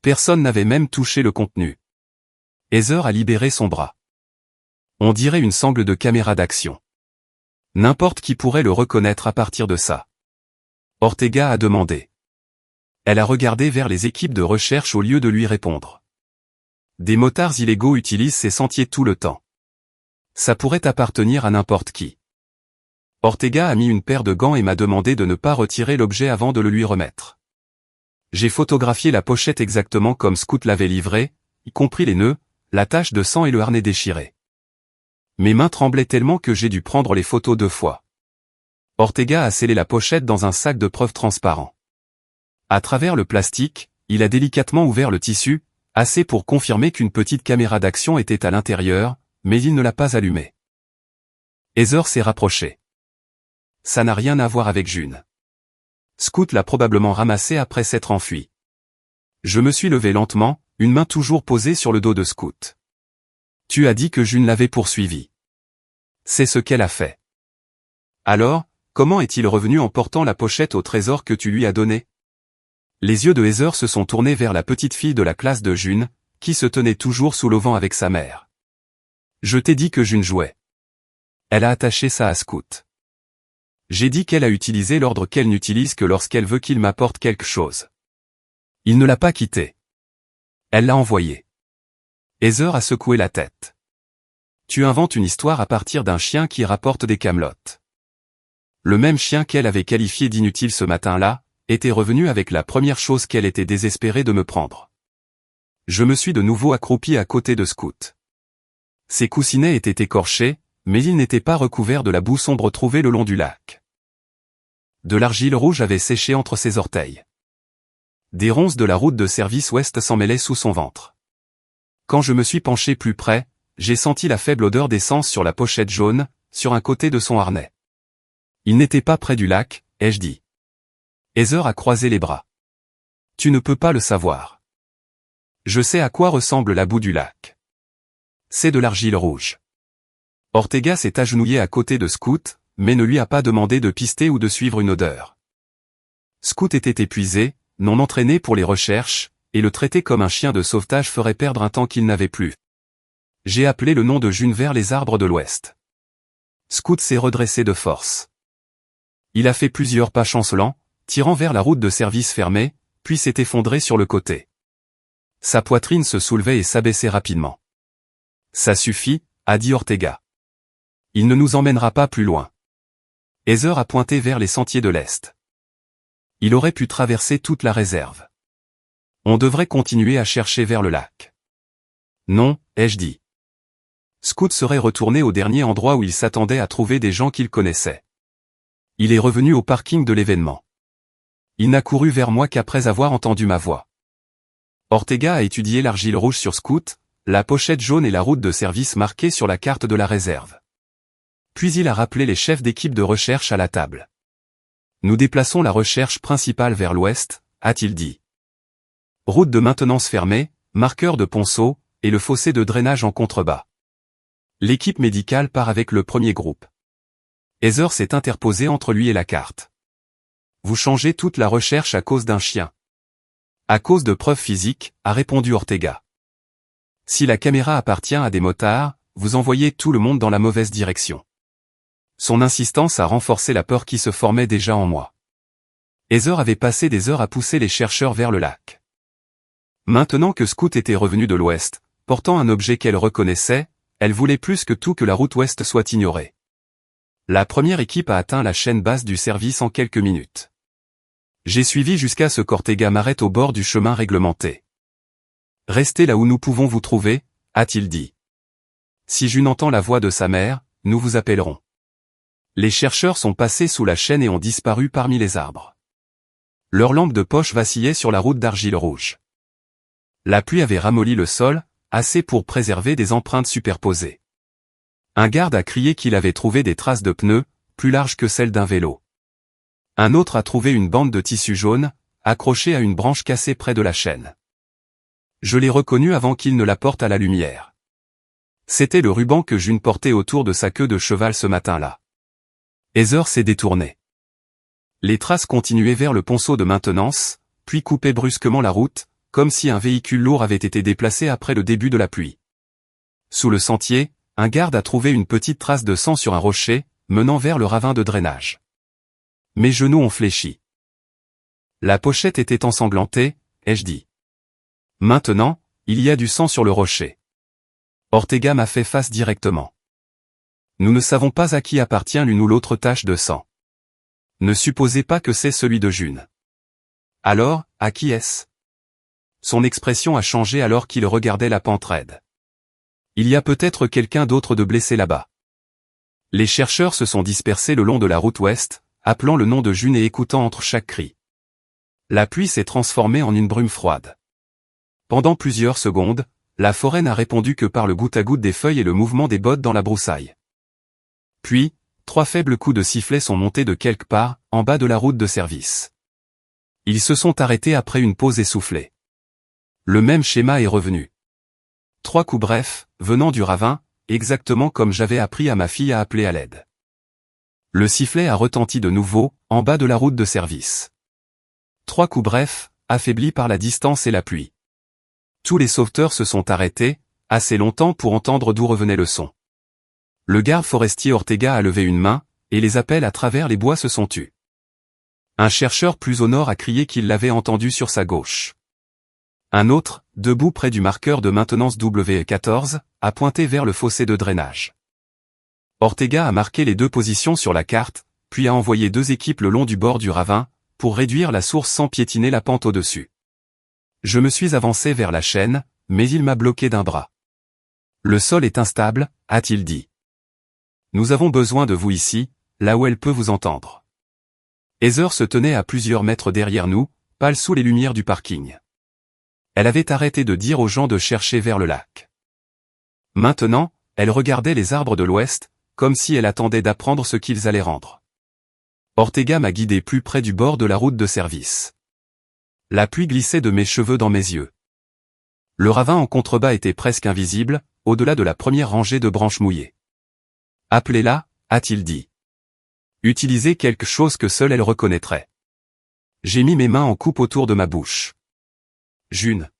Personne n'avait même touché le contenu. Heather a libéré son bras. On dirait une sangle de caméra d'action. N'importe qui pourrait le reconnaître à partir de ça. Ortega a demandé. Elle a regardé vers les équipes de recherche au lieu de lui répondre. Des motards illégaux utilisent ces sentiers tout le temps. Ça pourrait appartenir à n'importe qui. Ortega a mis une paire de gants et m'a demandé de ne pas retirer l'objet avant de le lui remettre. J'ai photographié la pochette exactement comme Scout l'avait livré, y compris les nœuds, la tache de sang et le harnais déchiré. Mes mains tremblaient tellement que j'ai dû prendre les photos 2 fois. Ortega a scellé la pochette dans un sac de preuve transparent. À travers le plastique, il a délicatement ouvert le tissu, assez pour confirmer qu'une petite caméra d'action était à l'intérieur, mais il ne l'a pas allumée. Heather s'est rapprochée. Ça n'a rien à voir avec June. Scout l'a probablement ramassé après s'être enfui. Je me suis levé lentement, une main toujours posée sur le dos de Scout. Tu as dit que June l'avait poursuivi. C'est ce qu'elle a fait. Alors, comment est-il revenu en portant la pochette au trésor que tu lui as donné? Les yeux de Heather se sont tournés vers la petite fille de la classe de June, qui se tenait toujours sous l'auvent avec sa mère. Je t'ai dit que June jouait. Elle a attaché ça à Scout. J'ai dit qu'elle a utilisé l'ordre qu'elle n'utilise que lorsqu'elle veut qu'il m'apporte quelque chose. Il ne l'a pas quitté. Elle l'a envoyé. Heather a secoué la tête. Tu inventes une histoire à partir d'un chien qui rapporte des camelotes. Le même chien qu'elle avait qualifié d'inutile ce matin-là, était revenu avec la première chose qu'elle était désespérée de me prendre. Je me suis de nouveau accroupi à côté de Scout. Ses coussinets étaient écorchés, mais ils n'étaient pas recouverts de la boue sombre trouvée le long du lac. De l'argile rouge avait séché entre ses orteils. Des ronces de la route de service ouest s'en mêlaient sous son ventre. Quand je me suis penché plus près, j'ai senti la faible odeur d'essence sur la pochette jaune, sur un côté de son harnais. Il n'était pas près du lac, ai-je dit. Heather a croisé les bras. Tu ne peux pas le savoir. Je sais à quoi ressemble la boue du lac. C'est de l'argile rouge. Ortega s'est agenouillé à côté de Scout, mais ne lui a pas demandé de pister ou de suivre une odeur. Scout était épuisé, non entraîné pour les recherches, et le traiter comme un chien de sauvetage ferait perdre un temps qu'il n'avait plus. J'ai appelé le nom de June vers les arbres de l'ouest. Scout s'est redressé de force. Il a fait plusieurs pas chancelants, tirant vers la route de service fermée, puis s'est effondré sur le côté. Sa poitrine se soulevait et s'abaissait rapidement. Ça suffit, a dit Ortega. Il ne nous emmènera pas plus loin. Heather a pointé vers les sentiers de l'Est. Il aurait pu traverser toute la réserve. On devrait continuer à chercher vers le lac. Non, ai-je dit. Scout serait retourné au dernier endroit où il s'attendait à trouver des gens qu'il connaissait. Il est revenu au parking de l'événement. Il n'a couru vers moi qu'après avoir entendu ma voix. Ortega a étudié l'argile rouge sur Scout, la pochette jaune et la route de service marquée sur la carte de la réserve. Puis il a rappelé les chefs d'équipe de recherche à la table. Nous déplaçons la recherche principale vers l'ouest, a-t-il dit. Route de maintenance fermée, marqueur de ponceau, et le fossé de drainage en contrebas. L'équipe médicale part avec le premier groupe. Heather s'est interposée entre lui et la carte. Vous changez toute la recherche à cause d'un chien. À cause de preuves physiques, a répondu Ortega. Si la caméra appartient à des motards, vous envoyez tout le monde dans la mauvaise direction. Son insistance a renforcé la peur qui se formait déjà en moi. Heather avait passé des heures à pousser les chercheurs vers le lac. Maintenant que Scout était revenu de l'ouest, portant un objet qu'elle reconnaissait, elle voulait plus que tout que la route ouest soit ignorée. La première équipe a atteint la chaîne basse du service en quelques minutes. J'ai suivi jusqu'à ce qu'Ortega m'arrête au bord du chemin réglementé. Restez là où nous pouvons vous trouver, a-t-il dit. Si June entend la voix de sa mère, nous vous appellerons. Les chercheurs sont passés sous la chaîne et ont disparu parmi les arbres. Leurs lampes de poche vacillaient sur la route d'argile rouge. La pluie avait ramolli le sol, assez pour préserver des empreintes superposées. Un garde a crié qu'il avait trouvé des traces de pneus, plus larges que celles d'un vélo. Un autre a trouvé une bande de tissu jaune, accrochée à une branche cassée près de la chaîne. Je l'ai reconnu avant qu'il ne la porte à la lumière. C'était le ruban que June portait autour de sa queue de cheval ce matin-là. Heather s'est détournée. Les traces continuaient vers le ponceau de maintenance, puis coupaient brusquement la route, comme si un véhicule lourd avait été déplacé après le début de la pluie. Sous le sentier, un garde a trouvé une petite trace de sang sur un rocher, menant vers le ravin de drainage. Mes genoux ont fléchi. La pochette était ensanglantée, ai-je dit. Maintenant, il y a du sang sur le rocher. Ortega m'a fait face directement. Nous ne savons pas à qui appartient l'une ou l'autre tache de sang. Ne supposez pas que c'est celui de June. Alors, à qui est-ce? Son expression a changé alors qu'il regardait la pente raide. Il y a peut-être quelqu'un d'autre de blessé là-bas. Les chercheurs se sont dispersés le long de la route ouest, appelant le nom de June et écoutant entre chaque cri. La pluie s'est transformée en une brume froide. Pendant plusieurs secondes, la forêt n'a répondu que par le goutte-à-goutte des feuilles et le mouvement des bottes dans la broussaille. Puis, 3 faibles coups de sifflet sont montés de quelque part, en bas de la route de service. Ils se sont arrêtés après une pause essoufflée. Le même schéma est revenu. 3 coups brefs, venant du ravin, exactement comme j'avais appris à ma fille à appeler à l'aide. Le sifflet a retenti de nouveau, en bas de la route de service. 3 coups brefs, affaiblis par la distance et la pluie. Tous les sauveteurs se sont arrêtés, assez longtemps pour entendre d'où revenait le son. Le garde forestier Ortega a levé une main, et les appels à travers les bois se sont tus. Un chercheur plus au nord a crié qu'il l'avait entendu sur sa gauche. Un autre, debout près du marqueur de maintenance W14, a pointé vers le fossé de drainage. Ortega a marqué les 2 positions sur la carte, puis a envoyé 2 équipes le long du bord du ravin, pour réduire la source sans piétiner la pente au-dessus. Je me suis avancé vers la chaîne, mais il m'a bloqué d'un bras. Le sol est instable, a-t-il dit. Nous avons besoin de vous ici, là où elle peut vous entendre. Heather se tenait à plusieurs mètres derrière nous, pâle sous les lumières du parking. Elle avait arrêté de dire aux gens de chercher vers le lac. Maintenant, elle regardait les arbres de l'ouest, comme si elle attendait d'apprendre ce qu'ils allaient rendre. Ortega m'a guidé plus près du bord de la route de service. La pluie glissait de mes cheveux dans mes yeux. Le ravin en contrebas était presque invisible, au-delà de la première rangée de branches mouillées. Appelez-la, a-t-il dit. Utilisez quelque chose que seule elle reconnaîtrait. J'ai mis mes mains en coupe autour de ma bouche. June.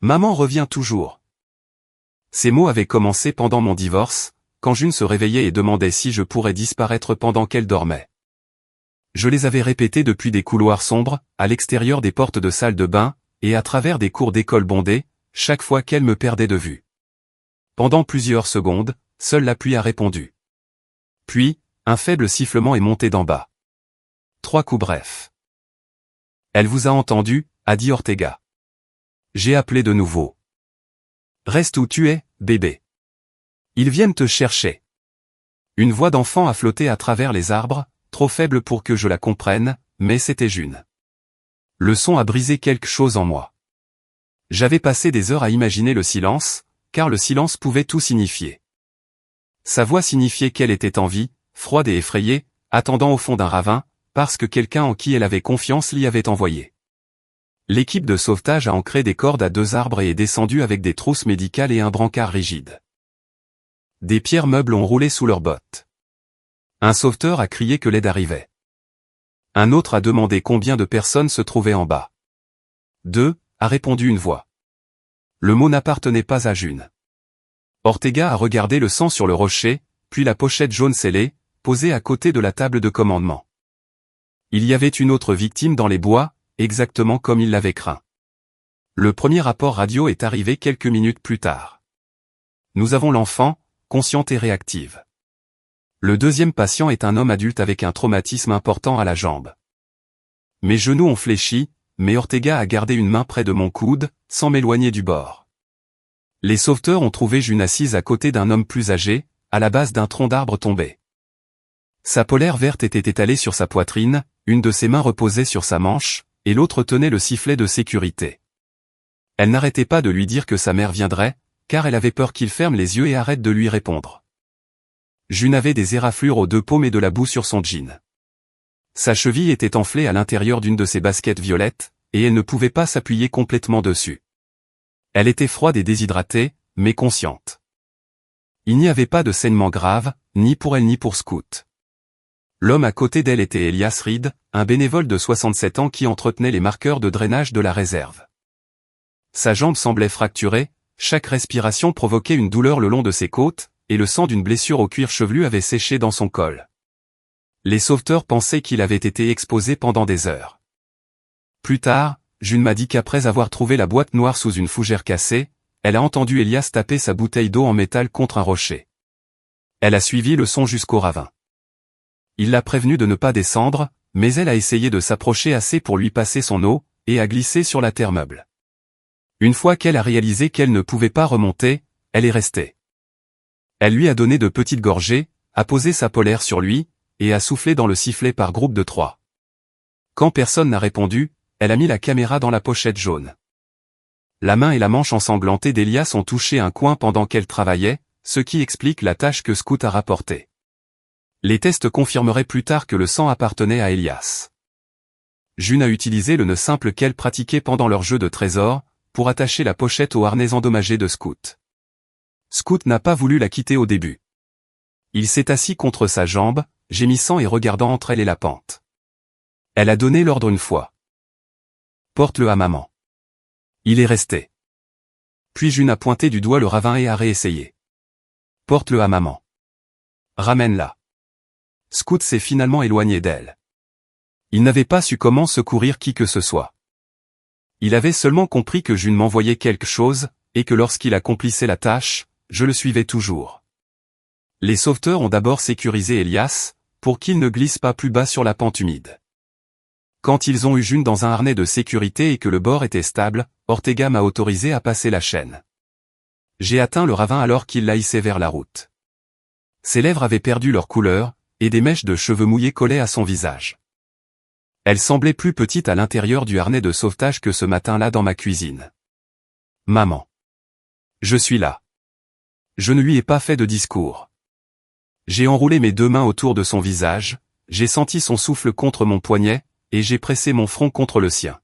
Maman revient toujours. Ces mots avaient commencé pendant mon divorce, quand June se réveillait et demandait si je pourrais disparaître pendant qu'elle dormait. Je les avais répétés depuis des couloirs sombres, à l'extérieur des portes de salle de bain, et à travers des cours d'école bondées, chaque fois qu'elle me perdait de vue. Pendant plusieurs secondes, seule la pluie a répondu. Puis, un faible sifflement est monté d'en bas. 3 coups brefs. Elle vous a entendu, a dit Ortega. J'ai appelé de nouveau. Reste où tu es, bébé. Ils viennent te chercher. Une voix d'enfant a flotté à travers les arbres, trop faible pour que je la comprenne, mais c'était June. Le son a brisé quelque chose en moi. J'avais passé des heures à imaginer le silence, car le silence pouvait tout signifier. Sa voix signifiait qu'elle était en vie, froide et effrayée, attendant au fond d'un ravin, parce que quelqu'un en qui elle avait confiance l'y avait envoyée. L'équipe de sauvetage a ancré des cordes à 2 arbres et est descendue avec des trousses médicales et un brancard rigide. Des pierres meubles ont roulé sous leurs bottes. Un sauveteur a crié que l'aide arrivait. Un autre a demandé combien de personnes se trouvaient en bas. 2, a répondu une voix. Le mot n'appartenait pas à June. Ortega a regardé le sang sur le rocher, puis la pochette jaune scellée, posée à côté de la table de commandement. Il y avait une autre victime dans les bois, exactement comme il l'avait craint. Le premier rapport radio est arrivé quelques minutes plus tard. Nous avons l'enfant, consciente et réactive. Le deuxième patient est un homme adulte avec un traumatisme important à la jambe. Mes genoux ont fléchi, mais Ortega a gardé une main près de mon coude, sans m'éloigner du bord. Les sauveteurs ont trouvé June assise à côté d'un homme plus âgé, à la base d'un tronc d'arbre tombé. Sa polaire verte était étalée sur sa poitrine, une de ses mains reposait sur sa manche, et l'autre tenait le sifflet de sécurité. Elle n'arrêtait pas de lui dire que sa mère viendrait, car elle avait peur qu'il ferme les yeux et arrête de lui répondre. June avait des éraflures aux 2 paumes et de la boue sur son jean. Sa cheville était enflée à l'intérieur d'une de ses baskets violettes, et elle ne pouvait pas s'appuyer complètement dessus. Elle était froide et déshydratée, mais consciente. Il n'y avait pas de saignement grave, ni pour elle ni pour Scout. L'homme à côté d'elle était Elias Reed, un bénévole de 67 ans qui entretenait les marqueurs de drainage de la réserve. Sa jambe semblait fracturée, chaque respiration provoquait une douleur le long de ses côtes, et le sang d'une blessure au cuir chevelu avait séché dans son col. Les sauveteurs pensaient qu'il avait été exposé pendant des heures. Plus tard, June m'a dit qu'après avoir trouvé la boîte noire sous une fougère cassée, elle a entendu Elias taper sa bouteille d'eau en métal contre un rocher. Elle a suivi le son jusqu'au ravin. Il l'a prévenue de ne pas descendre, mais elle a essayé de s'approcher assez pour lui passer son eau, et a glissé sur la terre meuble. Une fois qu'elle a réalisé qu'elle ne pouvait pas remonter, elle est restée. Elle lui a donné de petites gorgées, a posé sa polaire sur lui, et a soufflé dans le sifflet par groupe de 3. Quand personne n'a répondu, elle a mis la caméra dans la pochette jaune. La main et la manche ensanglantée d'Elias ont touché un coin pendant qu'elle travaillait, ce qui explique la tâche que Scout a rapportée. Les tests confirmeraient plus tard que le sang appartenait à Elias. June a utilisé le nœud simple qu'elle pratiquait pendant leur jeu de trésor, pour attacher la pochette au harnais endommagé de Scout. Scout n'a pas voulu la quitter au début. Il s'est assis contre sa jambe, gémissant et regardant entre elle et la pente. Elle a donné l'ordre une fois. Porte-le à maman. Il est resté. Puis June a pointé du doigt le ravin et a réessayé. Porte-le à maman. Ramène-la. Scout s'est finalement éloigné d'elle. Il n'avait pas su comment secourir qui que ce soit. Il avait seulement compris que June m'envoyait quelque chose, et que lorsqu'il accomplissait la tâche, je le suivais toujours. Les sauveteurs ont d'abord sécurisé Elias, pour qu'il ne glisse pas plus bas sur la pente humide. Quand ils ont eu June dans un harnais de sécurité et que le bord était stable, Ortega m'a autorisé à passer la chaîne. J'ai atteint le ravin alors qu'il laissait vers la route. Ses lèvres avaient perdu leur couleur, et des mèches de cheveux mouillés collaient à son visage. Elle semblait plus petite à l'intérieur du harnais de sauvetage que ce matin-là dans ma cuisine. Maman. Je suis là. Je ne lui ai pas fait de discours. J'ai enroulé mes 2 mains autour de son visage, j'ai senti son souffle contre mon poignet, et j'ai pressé mon front contre le sien.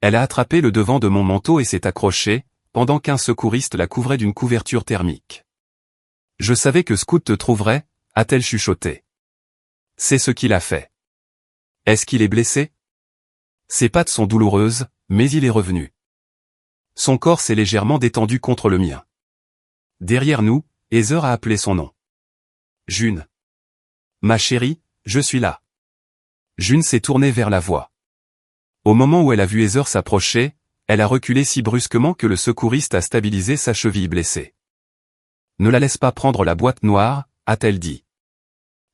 Elle a attrapé le devant de mon manteau et s'est accrochée, pendant qu'un secouriste la couvrait d'une couverture thermique. Je savais que Scout te trouverait, a-t-elle chuchoté. C'est ce qu'il a fait. Est-ce qu'il est blessé? Ses pattes sont douloureuses, mais il est revenu. Son corps s'est légèrement détendu contre le mien. Derrière nous, Heather a appelé son nom. June. Ma chérie, je suis là. June s'est tournée vers la voix. Au moment où elle a vu Heather s'approcher, elle a reculé si brusquement que le secouriste a stabilisé sa cheville blessée. Ne la laisse pas prendre la boîte noire, a-t-elle dit.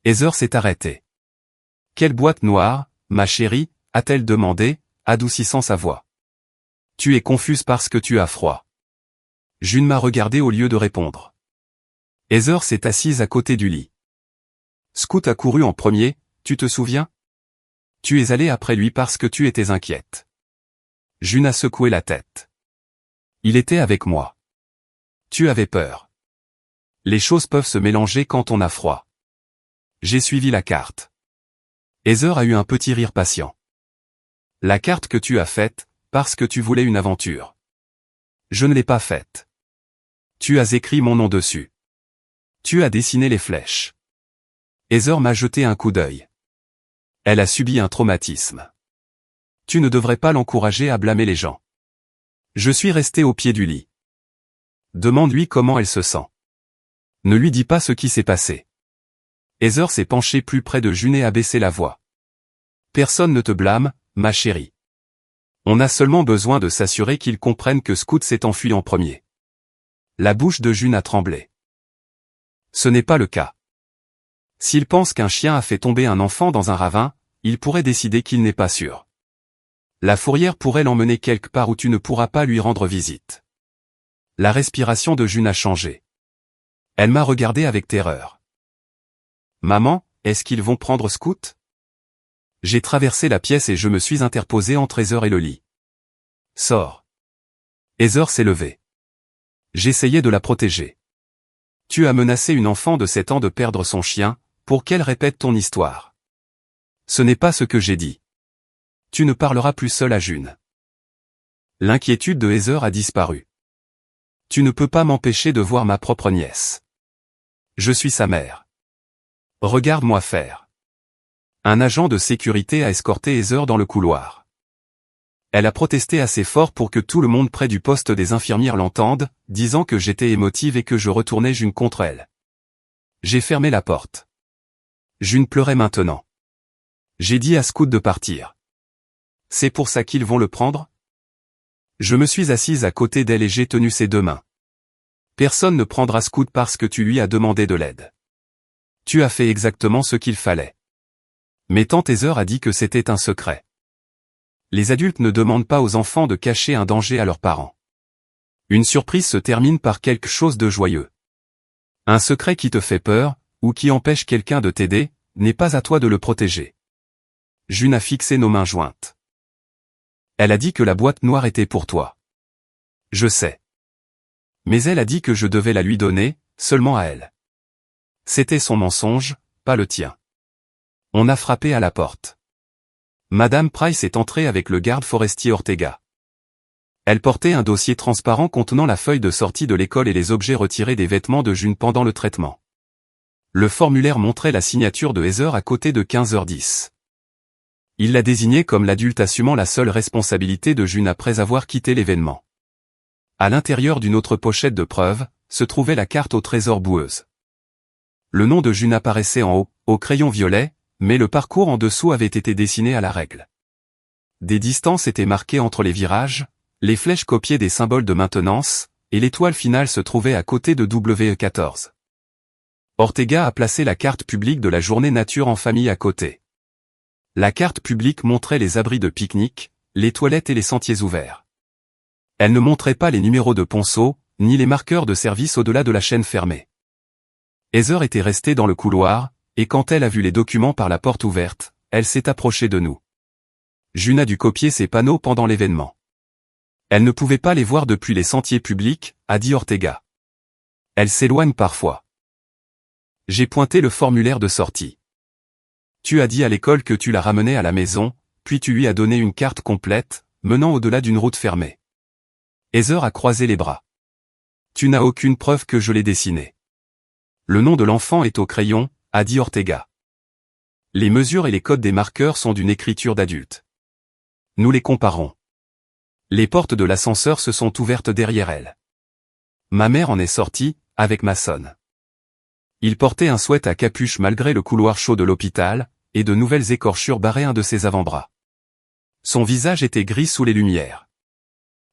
Heather s'est arrêtée. Quelle boîte noire, ma chérie, a-t-elle demandé, adoucissant sa voix. Tu es confuse parce que tu as froid. June m'a regardé au lieu de répondre. Heather s'est assise à côté du lit. Scout a couru en premier, tu te souviens? Tu es allé après lui parce que tu étais inquiète. June a secoué la tête. Il était avec moi. Tu avais peur. Les choses peuvent se mélanger quand on a froid. J'ai suivi la carte. Heather a eu un petit rire patient. La carte que tu as faite, parce que tu voulais une aventure. Je ne l'ai pas faite. Tu as écrit mon nom dessus. Tu as dessiné les flèches. Heather m'a jeté un coup d'œil. Elle a subi un traumatisme. Tu ne devrais pas l'encourager à blâmer les gens. Je suis resté au pied du lit. Demande-lui comment elle se sent. Ne lui dis pas ce qui s'est passé. Heather s'est penchée plus près de June et a baissé la voix. Personne ne te blâme, ma chérie. On a seulement besoin de s'assurer qu'ils comprennent que Scout s'est enfui en premier. La bouche de June a tremblé. Ce n'est pas le cas. S'il pense qu'un chien a fait tomber un enfant dans un ravin, il pourrait décider qu'il n'est pas sûr. La fourrière pourrait l'emmener quelque part où tu ne pourras pas lui rendre visite. La respiration de June a changé. Elle m'a regardé avec terreur. Maman, est-ce qu'ils vont prendre Scout? J'ai traversé la pièce et je me suis interposé entre Heather et le lit. Sors. Heather s'est levée. J'essayais de la protéger. Tu as menacé une enfant de 7 ans de perdre son chien, pour qu'elle répète ton histoire. Ce n'est pas ce que j'ai dit. Tu ne parleras plus seul à June. L'inquiétude de Heather a disparu. Tu ne peux pas m'empêcher de voir ma propre nièce. Je suis sa mère. Regarde-moi faire. Un agent de sécurité a escorté Heather dans le couloir. Elle a protesté assez fort pour que tout le monde près du poste des infirmières l'entende, disant que j'étais émotive et que je retournais June contre elle. J'ai fermé la porte. June pleurait maintenant. J'ai dit à Scoot de partir. C'est pour ça qu'ils vont le prendre? Je me suis assise à côté d'elle et j'ai tenu ses deux mains. Personne ne prendra Scoot parce que tu lui as demandé de l'aide. Tu as fait exactement ce qu'il fallait. Mais tante Heather a dit que c'était un secret. Les adultes ne demandent pas aux enfants de cacher un danger à leurs parents. Une surprise se termine par quelque chose de joyeux. Un secret qui te fait peur, ou qui empêche quelqu'un de t'aider, n'est pas à toi de le protéger. June a fixé nos mains jointes. Elle a dit que la boîte noire était pour toi. Je sais. Mais elle a dit que je devais la lui donner, seulement à elle. C'était son mensonge, pas le tien. On a frappé à la porte. Madame Price est entrée avec le garde forestier Ortega. Elle portait un dossier transparent contenant la feuille de sortie de l'école et les objets retirés des vêtements de June pendant le traitement. Le formulaire montrait la signature de Heather à côté de 15h10. Il l'a désignée comme l'adulte assumant la seule responsabilité de June après avoir quitté l'événement. À l'intérieur d'une autre pochette de preuves, se trouvait la carte au trésor boueuse. Le nom de June apparaissait en haut, au crayon violet, mais le parcours en dessous avait été dessiné à la règle. Des distances étaient marquées entre les virages, les flèches copiaient des symboles de maintenance, et l'étoile finale se trouvait à côté de WE14. Ortega a placé la carte publique de la journée nature en famille à côté. La carte publique montrait les abris de pique-nique, les toilettes et les sentiers ouverts. Elle ne montrait pas les numéros de ponceau, ni les marqueurs de service au-delà de la chaîne fermée. Heather était restée dans le couloir, et quand elle a vu les documents par la porte ouverte, elle s'est approchée de nous. June a dû copier ces panneaux pendant l'événement. Elle ne pouvait pas les voir depuis les sentiers publics, a dit Ortega. Elle s'éloigne parfois. J'ai pointé le formulaire de sortie. Tu as dit à l'école que tu l'as ramené à la maison, puis tu lui as donné une carte complète, menant au-delà d'une route fermée. Heather a croisé les bras. Tu n'as aucune preuve que je l'ai dessiné. Le nom de l'enfant est au crayon, a dit Ortega. Les mesures et les codes des marqueurs sont d'une écriture d'adulte. Nous les comparons. Les portes de l'ascenseur se sont ouvertes derrière elle. Ma mère en est sortie, avec Mason. Il portait un sweat à capuche malgré le couloir chaud de l'hôpital, et de nouvelles écorchures barraient un de ses avant-bras. Son visage était gris sous les lumières.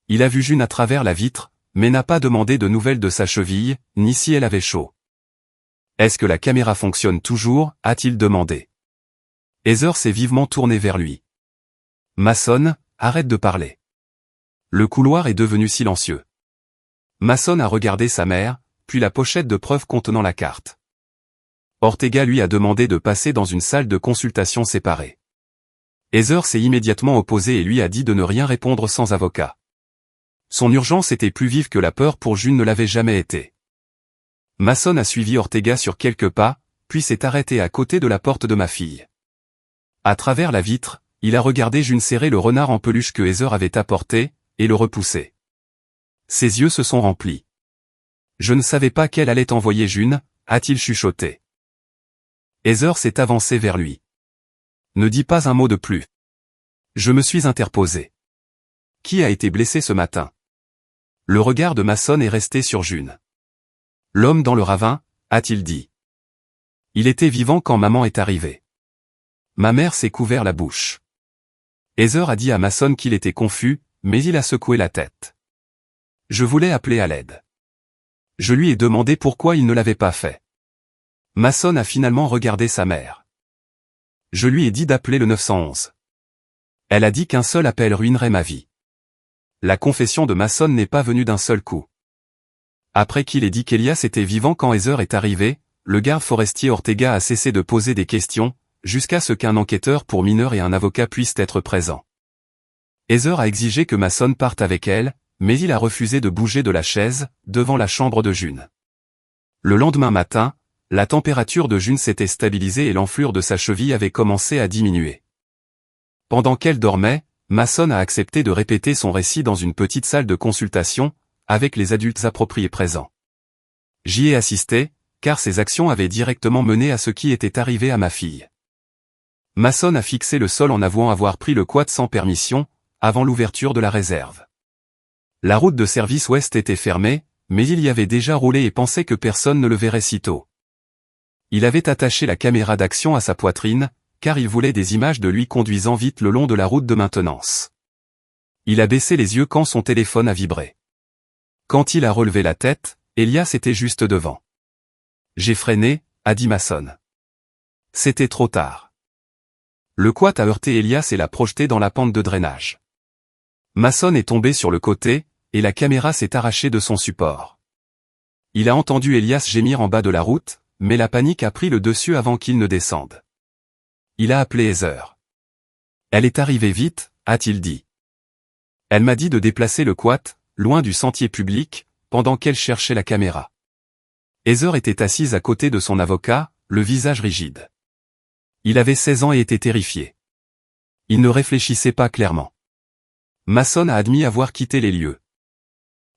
Il a vu June à travers la vitre, mais n'a pas demandé de nouvelles de sa cheville, ni si elle avait chaud. Est-ce que la caméra fonctionne toujours, a-t-il demandé. Heather s'est vivement tournée vers lui. Mason, arrête de parler. Le couloir est devenu silencieux. Mason a regardé sa mère, puis la pochette de preuves contenant la carte. Ortega lui a demandé de passer dans une salle de consultation séparée. Heather s'est immédiatement opposée et lui a dit de ne rien répondre sans avocat. Son urgence était plus vive que la peur pour June ne l'avait jamais été. Mason a suivi Ortega sur quelques pas, puis s'est arrêté à côté de la porte de ma fille. À travers la vitre, il a regardé June serrer le renard en peluche que Heather avait apporté, et le repousser. Ses yeux se sont remplis. Je ne savais pas qu'elle allait envoyer June, a-t-il chuchoté. Heather s'est avancée vers lui. Ne dis pas un mot de plus. Je me suis interposé. Qui a été blessé ce matin? Le regard de Mason est resté sur June. L'homme dans le ravin, a-t-il dit. Il était vivant quand maman est arrivée. Ma mère s'est couvert la bouche. Heather a dit à Mason qu'il était confus, mais il a secoué la tête. Je voulais appeler à l'aide. Je lui ai demandé pourquoi il ne l'avait pas fait. Mason a finalement regardé sa mère. Je lui ai dit d'appeler le 911. Elle a dit qu'un seul appel ruinerait ma vie. La confession de Mason n'est pas venue d'un seul coup. Après qu'il ait dit qu'Elias était vivant quand Heather est arrivé, le garde forestier Ortega a cessé de poser des questions, jusqu'à ce qu'un enquêteur pour mineurs et un avocat puissent être présents. Heather a exigé que Mason parte avec elle, mais il a refusé de bouger de la chaise, devant la chambre de June. Le lendemain matin, la température de June s'était stabilisée et l'enflure de sa cheville avait commencé à diminuer. Pendant qu'elle dormait, Mason a accepté de répéter son récit dans une petite salle de consultation, avec les adultes appropriés présents. J'y ai assisté, car ses actions avaient directement mené à ce qui était arrivé à ma fille. Mason a fixé le sol en avouant avoir pris le quad sans permission, avant l'ouverture de la réserve. La route de service ouest était fermée, mais il y avait déjà roulé et pensait que personne ne le verrait sitôt. Il avait attaché la caméra d'action à sa poitrine, car il voulait des images de lui conduisant vite le long de la route de maintenance. Il a baissé les yeux quand son téléphone a vibré. Quand il a relevé la tête, Elias était juste devant. « J'ai freiné », a dit Mason. C'était trop tard. Le quad a heurté Elias et l'a projeté dans la pente de drainage. Mason est tombé sur le côté, et la caméra s'est arrachée de son support. Il a entendu Elias gémir en bas de la route, mais la panique a pris le dessus avant qu'il ne descende. Il a appelé Heather. « Elle est arrivée vite », a-t-il dit. Elle m'a dit de déplacer le quad, loin du sentier public, pendant qu'elle cherchait la caméra. Heather était assise à côté de son avocat, le visage rigide. Il avait 16 ans et était terrifié. Il ne réfléchissait pas clairement. Mason a admis avoir quitté les lieux.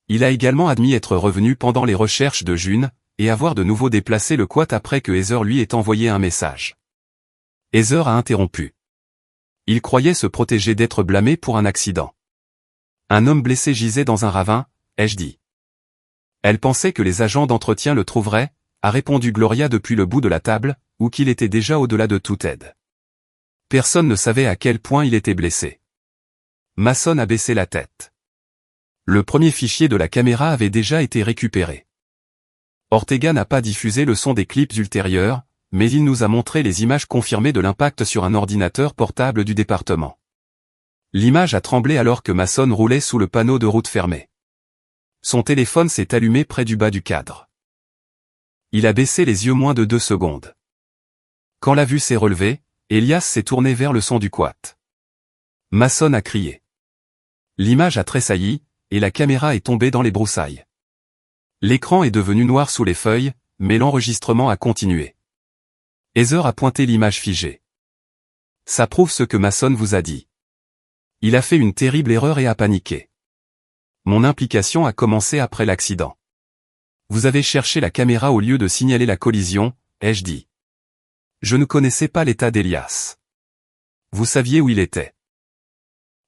Il a également admis être revenu pendant les recherches de June, et avoir de nouveau déplacé le quad après que Heather lui ait envoyé un message. Heather a interrompu. Il croyait se protéger d'être blâmé pour un accident. Un homme blessé gisait dans un ravin, ai-je dit. Elle pensait que les agents d'entretien le trouveraient, a répondu Gloria depuis le bout de la table, ou qu'il était déjà au-delà de toute aide. Personne ne savait à quel point il était blessé. Mason a baissé la tête. Le premier fichier de la caméra avait déjà été récupéré. Ortega n'a pas diffusé le son des clips ultérieurs, mais il nous a montré les images confirmées de l'impact sur un ordinateur portable du département. L'image a tremblé alors que Mason roulait sous le panneau de route fermé. Son téléphone s'est allumé près du bas du cadre. Il a baissé les yeux moins de 2 secondes. Quand la vue s'est relevée, Elias s'est tourné vers le son du quad. Mason a crié. L'image a tressailli, et la caméra est tombée dans les broussailles. L'écran est devenu noir sous les feuilles, mais l'enregistrement a continué. Heather a pointé l'image figée. Ça prouve ce que Mason vous a dit. Il a fait une terrible erreur et a paniqué. Mon implication a commencé après l'accident. Vous avez cherché la caméra au lieu de signaler la collision, ai-je dit. Je ne connaissais pas l'état d'Elias. Vous saviez où il était.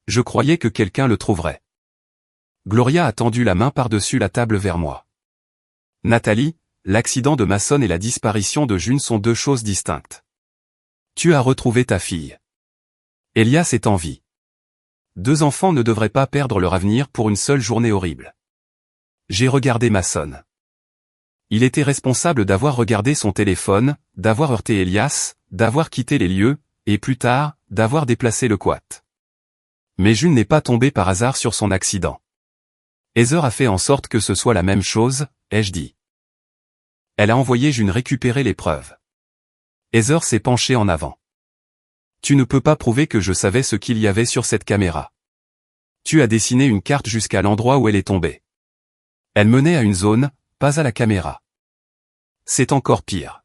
Je croyais que quelqu'un le trouverait. Gloria a tendu la main par-dessus la table vers moi. Nathalie, l'accident de Mason et la disparition de June sont 2 choses distinctes. Tu as retrouvé ta fille. Elias est en vie. 2 enfants ne devraient pas perdre leur avenir pour une seule journée horrible. J'ai regardé Mason. Il était responsable d'avoir regardé son téléphone, d'avoir heurté Elias, d'avoir quitté les lieux, et plus tard, d'avoir déplacé le quad. Mais June n'est pas tombée par hasard sur son accident. Heather a fait en sorte que ce soit la même chose, ai-je dit. Elle a envoyé June récupérer les preuves. Heather s'est penchée en avant. Tu ne peux pas prouver que je savais ce qu'il y avait sur cette caméra. Tu as dessiné une carte jusqu'à l'endroit où elle est tombée. Elle menait à une zone, pas à la caméra. C'est encore pire.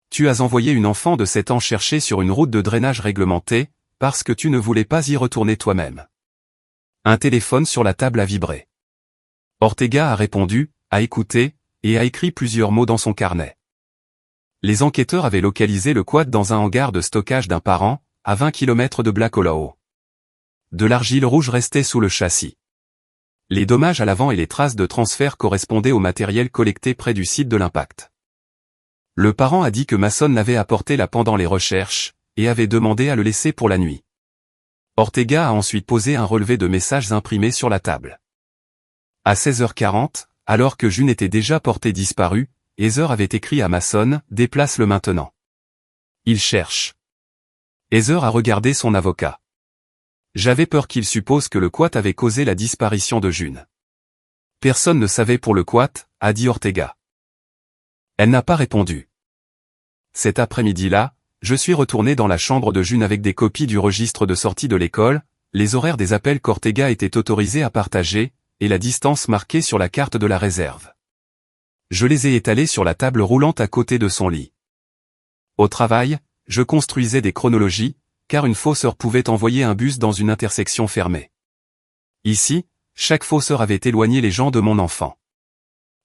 Tu as envoyé une enfant de 7 ans chercher sur une route de drainage réglementée, parce que tu ne voulais pas y retourner toi-même. Un téléphone sur la table a vibré. Ortega a répondu, a écouté, et a écrit plusieurs mots dans son carnet. Les enquêteurs avaient localisé le quad dans un hangar de stockage d'un parent, à 20 km de Black Hollow. De l'argile rouge restait sous le châssis. Les dommages à l'avant et les traces de transfert correspondaient au matériel collecté près du site de l'impact. Le parent a dit que Mason l'avait apporté là pendant les recherches, et avait demandé à le laisser pour la nuit. Ortega a ensuite posé un relevé de messages imprimés sur la table. À 16h40, alors que June était déjà portée disparue, Heather avait écrit à Mason, déplace-le maintenant. Il cherche. Heather a regardé son avocat. J'avais peur qu'il suppose que le quad avait causé la disparition de June. Personne ne savait pour le quad, a dit Ortega. Elle n'a pas répondu. Cet après-midi-là, je suis retourné dans la chambre de June avec des copies du registre de sortie de l'école, les horaires des appels qu'Ortega était autorisé à partager, et la distance marquée sur la carte de la réserve. Je les ai étalés sur la table roulante à côté de son lit. Au travail, je construisais des chronologies, car une fausseur pouvait envoyer un bus dans une intersection fermée. Ici, chaque fausseur avait éloigné les gens de mon enfant.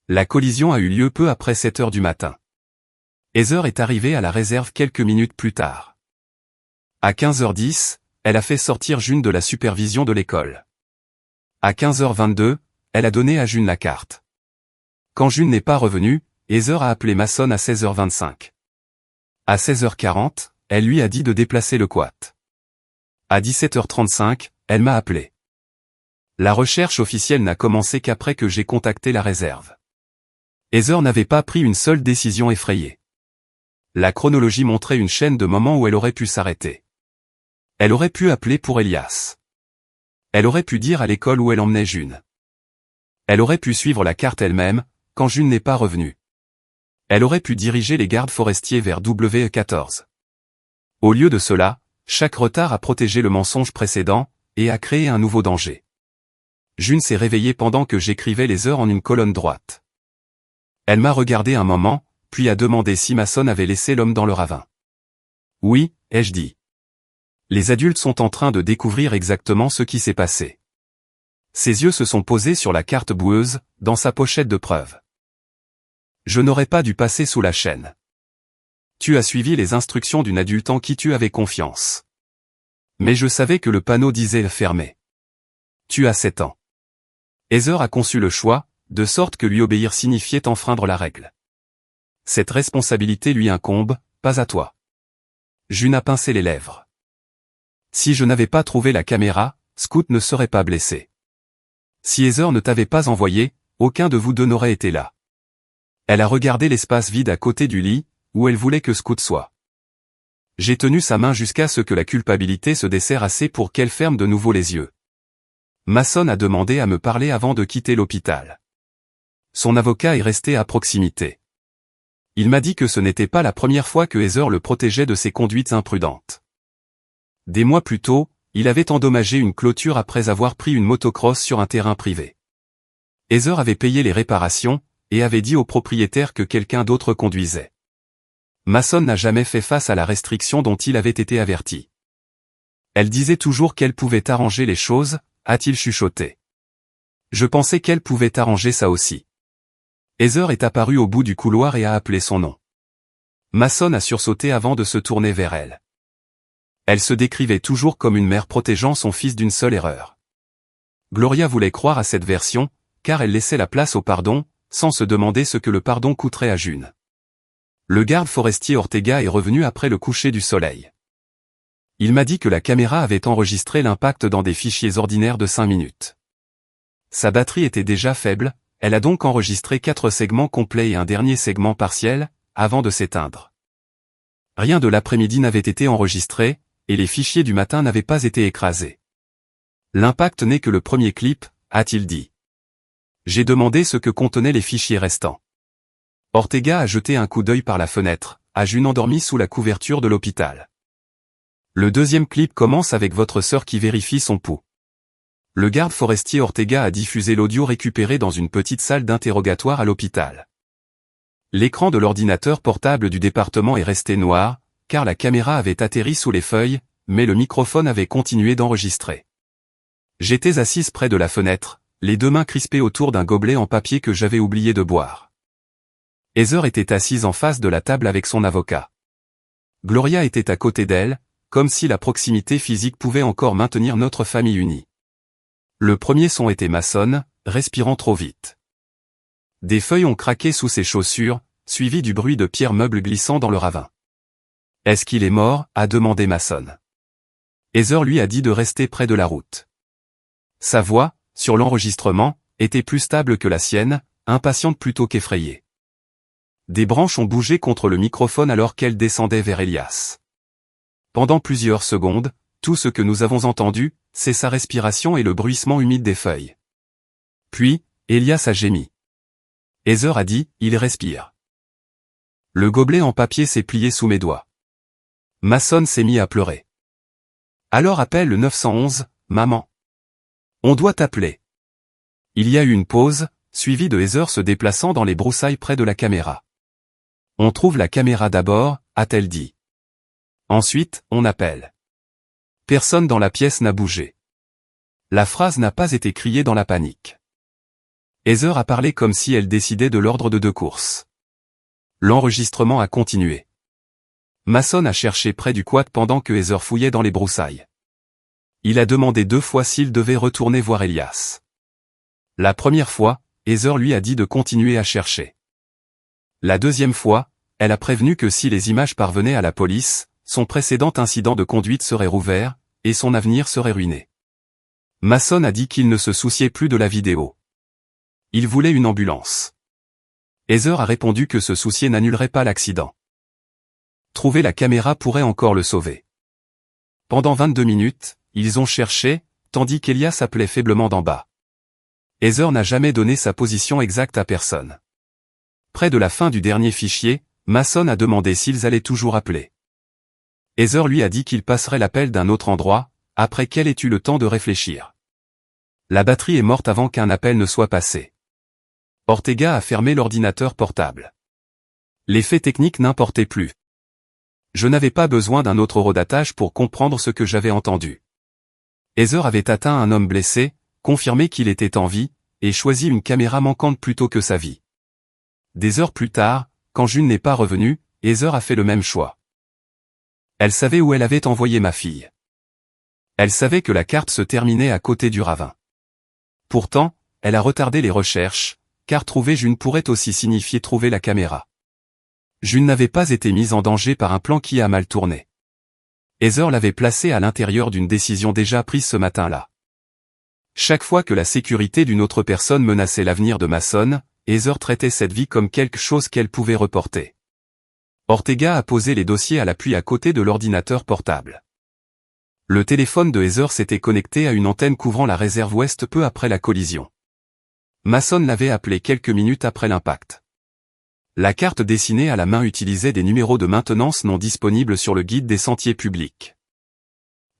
La collision a eu lieu peu après 7 heures du matin. Heather est arrivée à la réserve quelques minutes plus tard. À 15h10, elle a fait sortir June de la supervision de l'école. À 15h22, elle a donné à June la carte. Quand June n'est pas revenue, Heather a appelé Mason à 16h25. À 16h40, elle lui a dit de déplacer le quad. À 17h35, elle m'a appelé. La recherche officielle n'a commencé qu'après que j'ai contacté la réserve. Heather n'avait pas pris une seule décision effrayée. La chronologie montrait une chaîne de moments où elle aurait pu s'arrêter. Elle aurait pu appeler pour Elias. Elle aurait pu dire à l'école où elle emmenait June. Elle aurait pu suivre la carte elle-même, quand June n'est pas revenue. Elle aurait pu diriger les gardes forestiers vers W14. Au lieu de cela, chaque retard a protégé le mensonge précédent, et a créé un nouveau danger. June s'est réveillée pendant que j'écrivais les heures en une colonne droite. Elle m'a regardé un moment, puis a demandé si Mason avait laissé l'homme dans le ravin. Oui, ai-je dit. Les adultes sont en train de découvrir exactement ce qui s'est passé. Ses yeux se sont posés sur la carte boueuse, dans sa pochette de preuves. Je n'aurais pas dû passer sous la chaîne. Tu as suivi les instructions d'une adulte en qui tu avais confiance. Mais je savais que le panneau disait « fermé ». Tu as 7 ans. Heather a conçu le choix, de sorte que lui obéir signifiait enfreindre la règle. Cette responsabilité lui incombe, pas à toi. June a pincé les lèvres. Si je n'avais pas trouvé la caméra, Scout ne serait pas blessé. Si Heather ne t'avait pas envoyé, aucun de vous deux n'aurait été là. Elle a regardé l'espace vide à côté du lit, où elle voulait que Scout soit. J'ai tenu sa main jusqu'à ce que la culpabilité se desserre assez pour qu'elle ferme de nouveau les yeux. Mason a demandé à me parler avant de quitter l'hôpital. Son avocat est resté à proximité. Il m'a dit que ce n'était pas la première fois que Heather le protégeait de ses conduites imprudentes. Des mois plus tôt, il avait endommagé une clôture après avoir pris une motocross sur un terrain privé. Heather avait payé les réparations, et avait dit au propriétaire que quelqu'un d'autre conduisait. Mason n'a jamais fait face à la restriction dont il avait été averti. Elle disait toujours qu'elle pouvait arranger les choses, a-t-il chuchoté. Je pensais qu'elle pouvait arranger ça aussi. Heather est apparue au bout du couloir et a appelé son nom. Mason a sursauté avant de se tourner vers elle. Elle se décrivait toujours comme une mère protégeant son fils d'une seule erreur. Gloria voulait croire à cette version, car elle laissait la place au pardon, sans se demander ce que le pardon coûterait à June. Le garde forestier Ortega est revenu après le coucher du soleil. Il m'a dit que la caméra avait enregistré l'impact dans des fichiers ordinaires de 5 minutes. Sa batterie était déjà faible, elle a donc enregistré 4 segments complets et un dernier segment partiel, avant de s'éteindre. Rien de l'après-midi n'avait été enregistré, et les fichiers du matin n'avaient pas été écrasés. L'impact n'est que le premier clip, a-t-il dit. J'ai demandé ce que contenaient les fichiers restants. Ortega a jeté un coup d'œil par la fenêtre, à June endormie sous la couverture de l'hôpital. Le deuxième clip commence avec votre sœur qui vérifie son pouls. Le garde forestier Ortega a diffusé l'audio récupéré dans une petite salle d'interrogatoire à l'hôpital. L'écran de l'ordinateur portable du département est resté noir, car la caméra avait atterri sous les feuilles, mais le microphone avait continué d'enregistrer. J'étais assise près de la fenêtre, les deux mains crispées autour d'un gobelet en papier que j'avais oublié de boire. Heather était assise en face de la table avec son avocat. Gloria était à côté d'elle, comme si la proximité physique pouvait encore maintenir notre famille unie. Le premier son était Mason, respirant trop vite. Des feuilles ont craqué sous ses chaussures, suivi du bruit de pierres meubles glissant dans le ravin. Est-ce qu'il est mort? A demandé Mason. Heather lui a dit de rester près de la route. Sa voix, sur l'enregistrement, était plus stable que la sienne, impatiente plutôt qu'effrayée. Des branches ont bougé contre le microphone alors qu'elle descendait vers Elias. Pendant plusieurs secondes, tout ce que nous avons entendu, c'est sa respiration et le bruissement humide des feuilles. Puis, Elias a gémi. Heather a dit, il respire. Le gobelet en papier s'est plié sous mes doigts. Mason s'est mis à pleurer. Alors appelle le 911, maman. On doit t'appeler. Il y a eu une pause, suivie de Heather se déplaçant dans les broussailles près de la caméra. On trouve la caméra d'abord, a-t-elle dit. Ensuite, on appelle. Personne dans la pièce n'a bougé. La phrase n'a pas été criée dans la panique. Heather a parlé comme si elle décidait de l'ordre de 2 courses. L'enregistrement a continué. Mason a cherché près du quad pendant que Heather fouillait dans les broussailles. Il a demandé 2 fois s'il devait retourner voir Elias. La première fois, Heather lui a dit de continuer à chercher. La deuxième fois, elle a prévenu que si les images parvenaient à la police, son précédent incident de conduite serait rouvert, et son avenir serait ruiné. Mason a dit qu'il ne se souciait plus de la vidéo. Il voulait une ambulance. Heather a répondu que se soucier n'annulerait pas l'accident. Trouver la caméra pourrait encore le sauver. Pendant 22 minutes, ils ont cherché, tandis qu'Elias appelait faiblement d'en bas. Heather n'a jamais donné sa position exacte à personne. Près de la fin du dernier fichier, Mason a demandé s'ils allaient toujours appeler. Heather lui a dit qu'il passerait l'appel d'un autre endroit, après qu'elle ait eu le temps de réfléchir. La batterie est morte avant qu'un appel ne soit passé. Ortega a fermé l'ordinateur portable. Les faits techniques n'importaient plus. Je n'avais pas besoin d'un autre horodatage pour comprendre ce que j'avais entendu. Heather avait atteint un homme blessé, confirmé qu'il était en vie, et choisi une caméra manquante plutôt que sa vie. Des heures plus tard, quand June n'est pas revenue, Heather a fait le même choix. Elle savait où elle avait envoyé ma fille. Elle savait que la carte se terminait à côté du ravin. Pourtant, elle a retardé les recherches, car trouver June pourrait aussi signifier trouver la caméra. June n'avait pas été mise en danger par un plan qui a mal tourné. Heather l'avait placée à l'intérieur d'une décision déjà prise ce matin-là. Chaque fois que la sécurité d'une autre personne menaçait l'avenir de Mason, Heather traitait cette vie comme quelque chose qu'elle pouvait reporter. Ortega a posé les dossiers à l'appui à côté de l'ordinateur portable. Le téléphone de Heather s'était connecté à une antenne couvrant la réserve ouest peu après la collision. Mason l'avait appelé quelques minutes après l'impact. La carte dessinée à la main utilisait des numéros de maintenance non disponibles sur le guide des sentiers publics.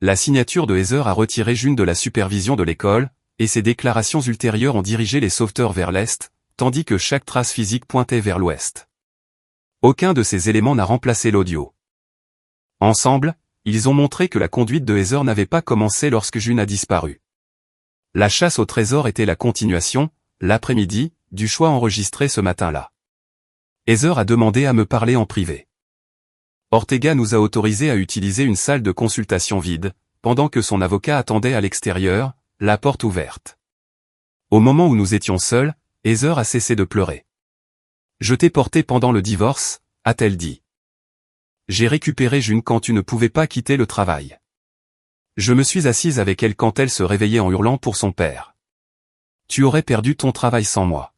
La signature de Heather a retiré June de la supervision de l'école, et ses déclarations ultérieures ont dirigé les sauveteurs vers l'est, tandis que chaque trace physique pointait vers l'ouest. Aucun de ces éléments n'a remplacé l'audio. Ensemble, ils ont montré que la conduite de Heather n'avait pas commencé lorsque June a disparu. La chasse au trésor était la continuation, l'après-midi, du choix enregistré ce matin-là. Heather a demandé à me parler en privé. Ortega nous a autorisé à utiliser une salle de consultation vide, pendant que son avocat attendait à l'extérieur, la porte ouverte. Au moment où nous étions seuls, Heather a cessé de pleurer. « Je t'ai porté pendant le divorce », a-t-elle dit. « J'ai récupéré June quand tu ne pouvais pas quitter le travail. Je me suis assise avec elle quand elle se réveillait en hurlant pour son père. Tu aurais perdu ton travail sans moi. »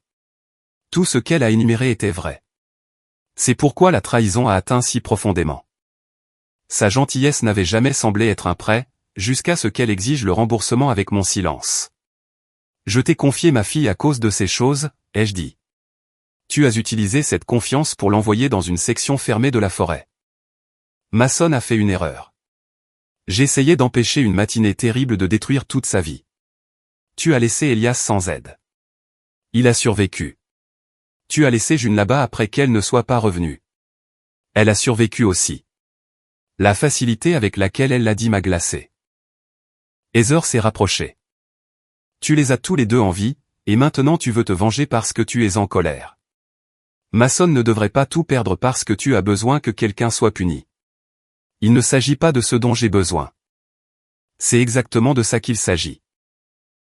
Tout ce qu'elle a énuméré était vrai. C'est pourquoi la trahison a atteint si profondément. Sa gentillesse n'avait jamais semblé être un prêt, jusqu'à ce qu'elle exige le remboursement avec mon silence. Je t'ai confié ma fille à cause de ces choses, ai-je dit. Tu as utilisé cette confiance pour l'envoyer dans une section fermée de la forêt. Mason a fait une erreur. J'essayais d'empêcher une matinée terrible de détruire toute sa vie. Tu as laissé Elias sans aide. Il a survécu. Tu as laissé June là-bas après qu'elle ne soit pas revenue. Elle a survécu aussi. La facilité avec laquelle elle l'a dit m'a glacé. Heather s'est rapprochée. Tu les as tous les deux en vie, et maintenant tu veux te venger parce que tu es en colère. Mason ne devrait pas tout perdre parce que tu as besoin que quelqu'un soit puni. Il ne s'agit pas de ce dont j'ai besoin. C'est exactement de ça qu'il s'agit.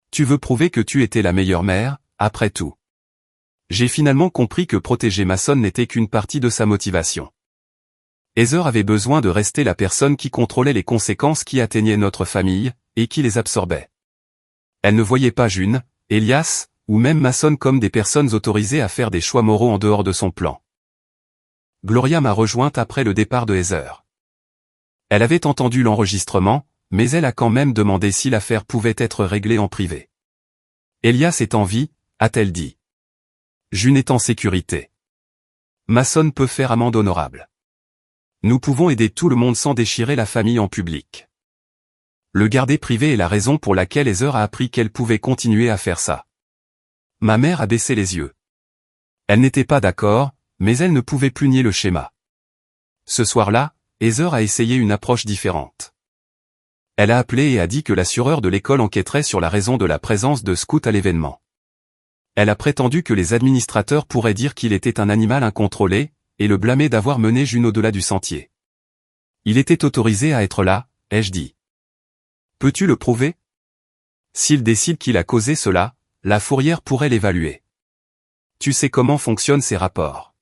Tu veux prouver que tu étais la meilleure mère, après tout. J'ai finalement compris que protéger Mason n'était qu'une partie de sa motivation. Heather avait besoin de rester la personne qui contrôlait les conséquences qui atteignaient notre famille, et qui les absorbait. Elle ne voyait pas June, Elias, ou même Mason comme des personnes autorisées à faire des choix moraux en dehors de son plan. Gloria m'a rejointe après le départ de Heather. Elle avait entendu l'enregistrement, mais elle a quand même demandé si l'affaire pouvait être réglée en privé. Elias est en vie, a-t-elle dit. June est en sécurité. Mason peut faire amende honorable. Nous pouvons aider tout le monde sans déchirer la famille en public. Le garder privé est la raison pour laquelle Heather a appris qu'elle pouvait continuer à faire ça. Ma mère a baissé les yeux. Elle n'était pas d'accord, mais elle ne pouvait plus nier le schéma. Ce soir-là, Heather a essayé une approche différente. Elle a appelé et a dit que l'assureur de l'école enquêterait sur la raison de la présence de scouts à l'événement. Elle a prétendu que les administrateurs pourraient dire qu'il était un animal incontrôlé, et le blâmer d'avoir mené June au-delà du sentier. Il était autorisé à être là, ai-je dit. Peux-tu le prouver? S'il décide qu'il a causé cela, la fourrière pourrait l'évaluer. Tu sais comment fonctionnent ces rapports.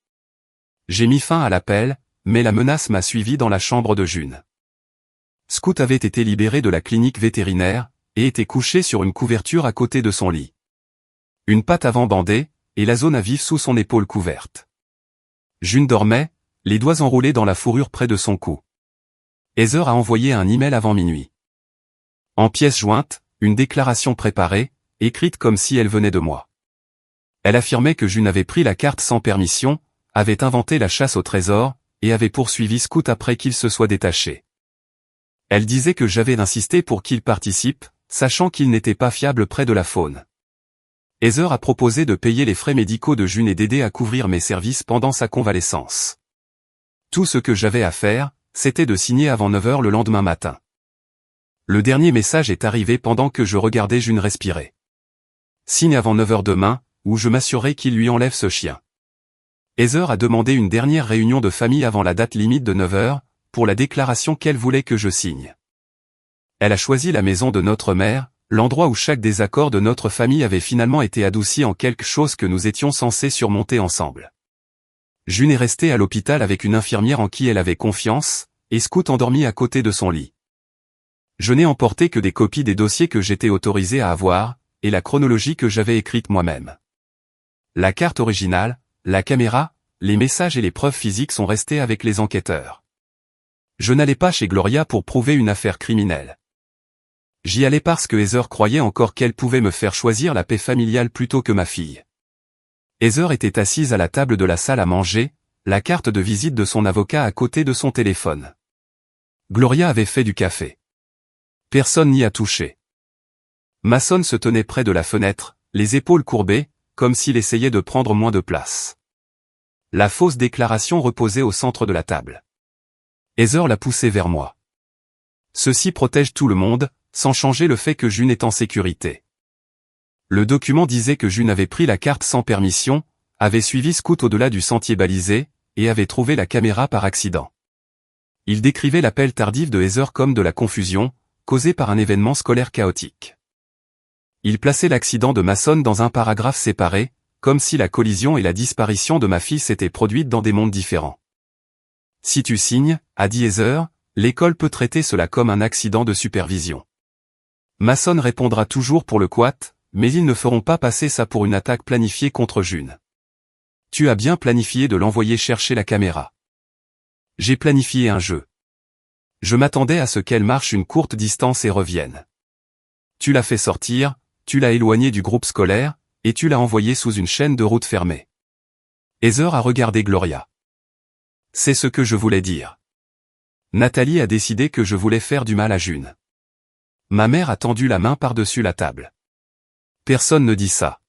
J'ai mis fin à l'appel, mais la menace m'a suivi dans la chambre de June. Scout avait été libéré de la clinique vétérinaire, et était couché sur une couverture à côté de son lit. Une patte avant bandée, et la zone à vif sous son épaule couverte. June dormait, les doigts enroulés dans la fourrure près de son cou. Heather a envoyé un email avant minuit. En pièces jointes, une déclaration préparée, écrite comme si elle venait de moi. Elle affirmait que June avait pris la carte sans permission, avait inventé la chasse au trésor, et avait poursuivi Scout après qu'il se soit détaché. Elle disait que j'avais insisté pour qu'il participe, sachant qu'il n'était pas fiable près de la faune. Heather a proposé de payer les frais médicaux de June et d'aider à couvrir mes services pendant sa convalescence. Tout ce que j'avais à faire, c'était de signer avant 9 h le lendemain matin. Le dernier message est arrivé pendant que je regardais June respirer. Signe avant 9 h demain, où je m'assurerai qu'il lui enlève ce chien. Heather a demandé une dernière réunion de famille avant la date limite de 9 h, pour la déclaration qu'elle voulait que je signe. Elle a choisi la maison de notre mère, l'endroit où chaque désaccord de notre famille avait finalement été adouci en quelque chose que nous étions censés surmonter ensemble. June est restée à l'hôpital avec une infirmière en qui elle avait confiance, et Scout endormi à côté de son lit. Je n'ai emporté que des copies des dossiers que j'étais autorisé à avoir, et la chronologie que j'avais écrite moi-même. La carte originale, la caméra, les messages et les preuves physiques sont restés avec les enquêteurs. Je n'allais pas chez Gloria pour prouver une affaire criminelle. J'y allais parce que Heather croyait encore qu'elle pouvait me faire choisir la paix familiale plutôt que ma fille. Heather était assise à la table de la salle à manger, la carte de visite de son avocat à côté de son téléphone. Gloria avait fait du café. Personne n'y a touché. Mason se tenait près de la fenêtre, les épaules courbées, comme s'il essayait de prendre moins de place. La fausse déclaration reposait au centre de la table. Heather l'a poussée vers moi. Ceci protège tout le monde, sans changer le fait que June est en sécurité. Le document disait que June avait pris la carte sans permission, avait suivi Scout au-delà du sentier balisé, et avait trouvé la caméra par accident. Il décrivait l'appel tardif de Heather comme de la confusion, causée par un événement scolaire chaotique. Il plaçait l'accident de Mason dans un paragraphe séparé, comme si la collision et la disparition de ma fille s'étaient produites dans des mondes différents. Si tu signes, a dit Heather, l'école peut traiter cela comme un accident de supervision. Mason répondra toujours pour le quat, mais ils ne feront pas passer ça pour une attaque planifiée contre June. Tu as bien planifié de l'envoyer chercher la caméra. J'ai planifié un jeu. Je m'attendais à ce qu'elle marche une courte distance et revienne. Tu l'as fait sortir, tu l'as éloigné du groupe scolaire, et tu l'as envoyé sous une chaîne de route fermée. Heather a regardé Gloria. C'est ce que je voulais dire. Nathalie a décidé que je voulais faire du mal à June. Ma mère a tendu la main par-dessus la table. Personne ne dit ça.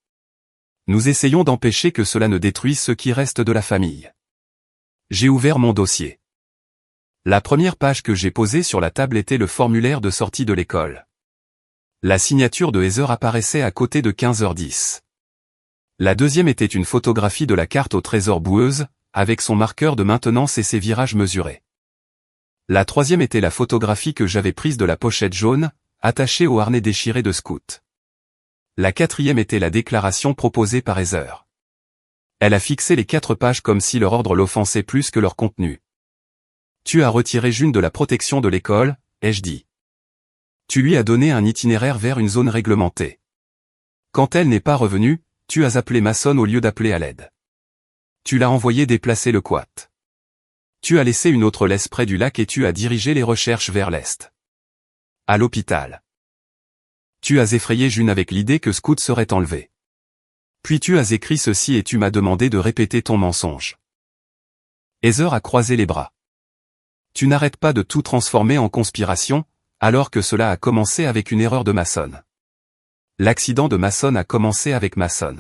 Nous essayons d'empêcher que cela ne détruise ce qui reste de la famille. J'ai ouvert mon dossier. La première page que j'ai posée sur la table était le formulaire de sortie de l'école. La signature de Heather apparaissait à côté de 15h10. La deuxième était une photographie de la carte au trésor boueuse, avec son marqueur de maintenance et ses virages mesurés. La troisième était la photographie que j'avais prise de la pochette jaune, attachée au harnais déchiré de Scout. La quatrième était la déclaration proposée par Heather. Elle a fixé les 4 pages comme si leur ordre l'offensait plus que leur contenu. Tu as retiré June de la protection de l'école, ai-je dit. Tu lui as donné un itinéraire vers une zone réglementée. Quand elle n'est pas revenue, tu as appelé Mason au lieu d'appeler à l'aide. Tu l'as envoyé déplacer le quat. Tu as laissé une autre laisse près du lac et tu as dirigé les recherches vers l'est. À l'hôpital. Tu as effrayé June avec l'idée que Scout serait enlevé. Puis tu as écrit ceci et tu m'as demandé de répéter ton mensonge. Heather a croisé les bras. Tu n'arrêtes pas de tout transformer en conspiration, alors que cela a commencé avec une erreur de Mason. L'accident de Mason a commencé avec Mason.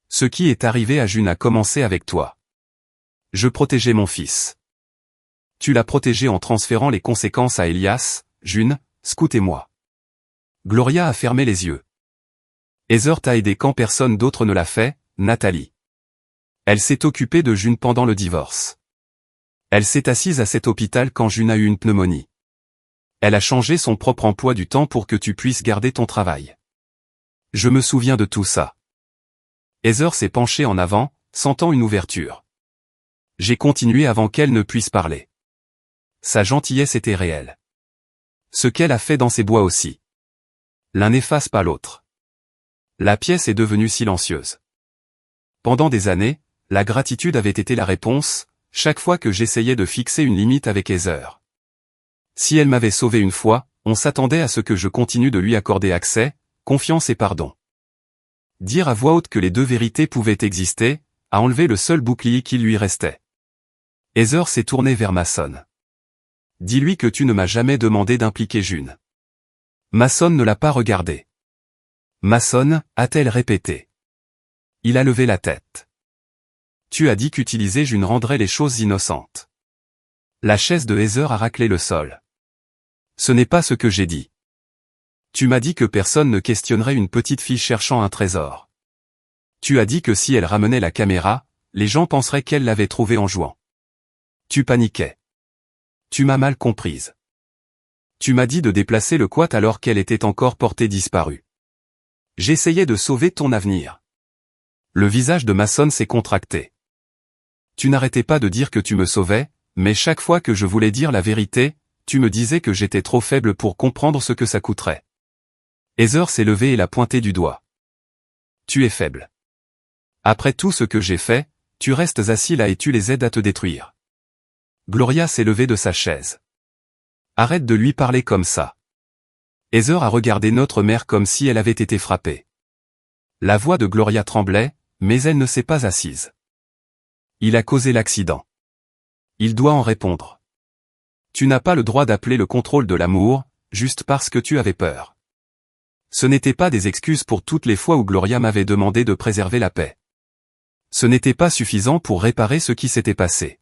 Ce qui est arrivé à June a commencé avec toi. Je protégeais mon fils. Tu l'as protégé en transférant les conséquences à Elias, June, Scout et moi. Gloria a fermé les yeux. Heather t'a aidé quand personne d'autre ne l'a fait, Nathalie. Elle s'est occupée de June pendant le divorce. Elle s'est assise à cet hôpital quand June a eu une pneumonie. Elle a changé son propre emploi du temps pour que tu puisses garder ton travail. Je me souviens de tout ça. Heather s'est penchée en avant, sentant une ouverture. J'ai continué avant qu'elle ne puisse parler. Sa gentillesse était réelle. Ce qu'elle a fait dans ces bois aussi. L'un n'efface pas l'autre. La pièce est devenue silencieuse. Pendant des années, la gratitude avait été la réponse, chaque fois que j'essayais de fixer une limite avec Heather. Si elle m'avait sauvé une fois, on s'attendait à ce que je continue de lui accorder accès, confiance et pardon. Dire à voix haute que les deux vérités pouvaient exister, a enlevé le seul bouclier qui lui restait. Heather s'est tournée vers Mason. Dis-lui que tu ne m'as jamais demandé d'impliquer June. Mason ne l'a pas regardé. Mason, a-t-elle répété. Il a levé la tête. Tu as dit qu'utiliser June rendrait les choses innocentes. La chaise de Heather a raclé le sol. Ce n'est pas ce que j'ai dit. Tu m'as dit que personne ne questionnerait une petite fille cherchant un trésor. Tu as dit que si elle ramenait la caméra, les gens penseraient qu'elle l'avait trouvée en jouant. Tu paniquais. Tu m'as mal comprise. Tu m'as dit de déplacer le quad alors qu'elle était encore portée disparue. J'essayais de sauver ton avenir. Le visage de Mason s'est contracté. Tu n'arrêtais pas de dire que tu me sauvais, mais chaque fois que je voulais dire la vérité, tu me disais que j'étais trop faible pour comprendre ce que ça coûterait. Heather s'est levée et l'a pointé du doigt. Tu es faible. Après tout ce que j'ai fait, tu restes assis là et tu les aides à te détruire. Gloria s'est levée de sa chaise. Arrête de lui parler comme ça. Heather a regardé notre mère comme si elle avait été frappée. La voix de Gloria tremblait, mais elle ne s'est pas assise. Il a causé l'accident. Il doit en répondre. Tu n'as pas le droit d'appeler le contrôle de l'amour, juste parce que tu avais peur. Ce n'était pas des excuses pour toutes les fois où Gloria m'avait demandé de préserver la paix. Ce n'était pas suffisant pour réparer ce qui s'était passé.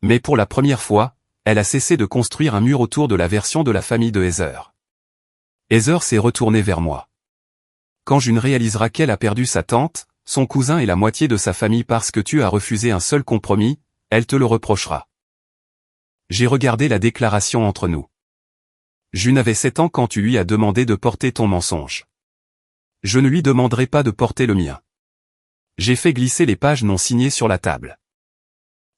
Mais pour la première fois, elle a cessé de construire un mur autour de la version de la famille de Heather. Heather s'est retournée vers moi. Quand June réalisera qu'elle a perdu sa tante, son cousin et la moitié de sa famille parce que tu as refusé un seul compromis, elle te le reprochera. J'ai regardé la déclaration entre nous. June avait 7 ans quand tu lui as demandé de porter ton mensonge. Je ne lui demanderai pas de porter le mien. J'ai fait glisser les pages non signées sur la table.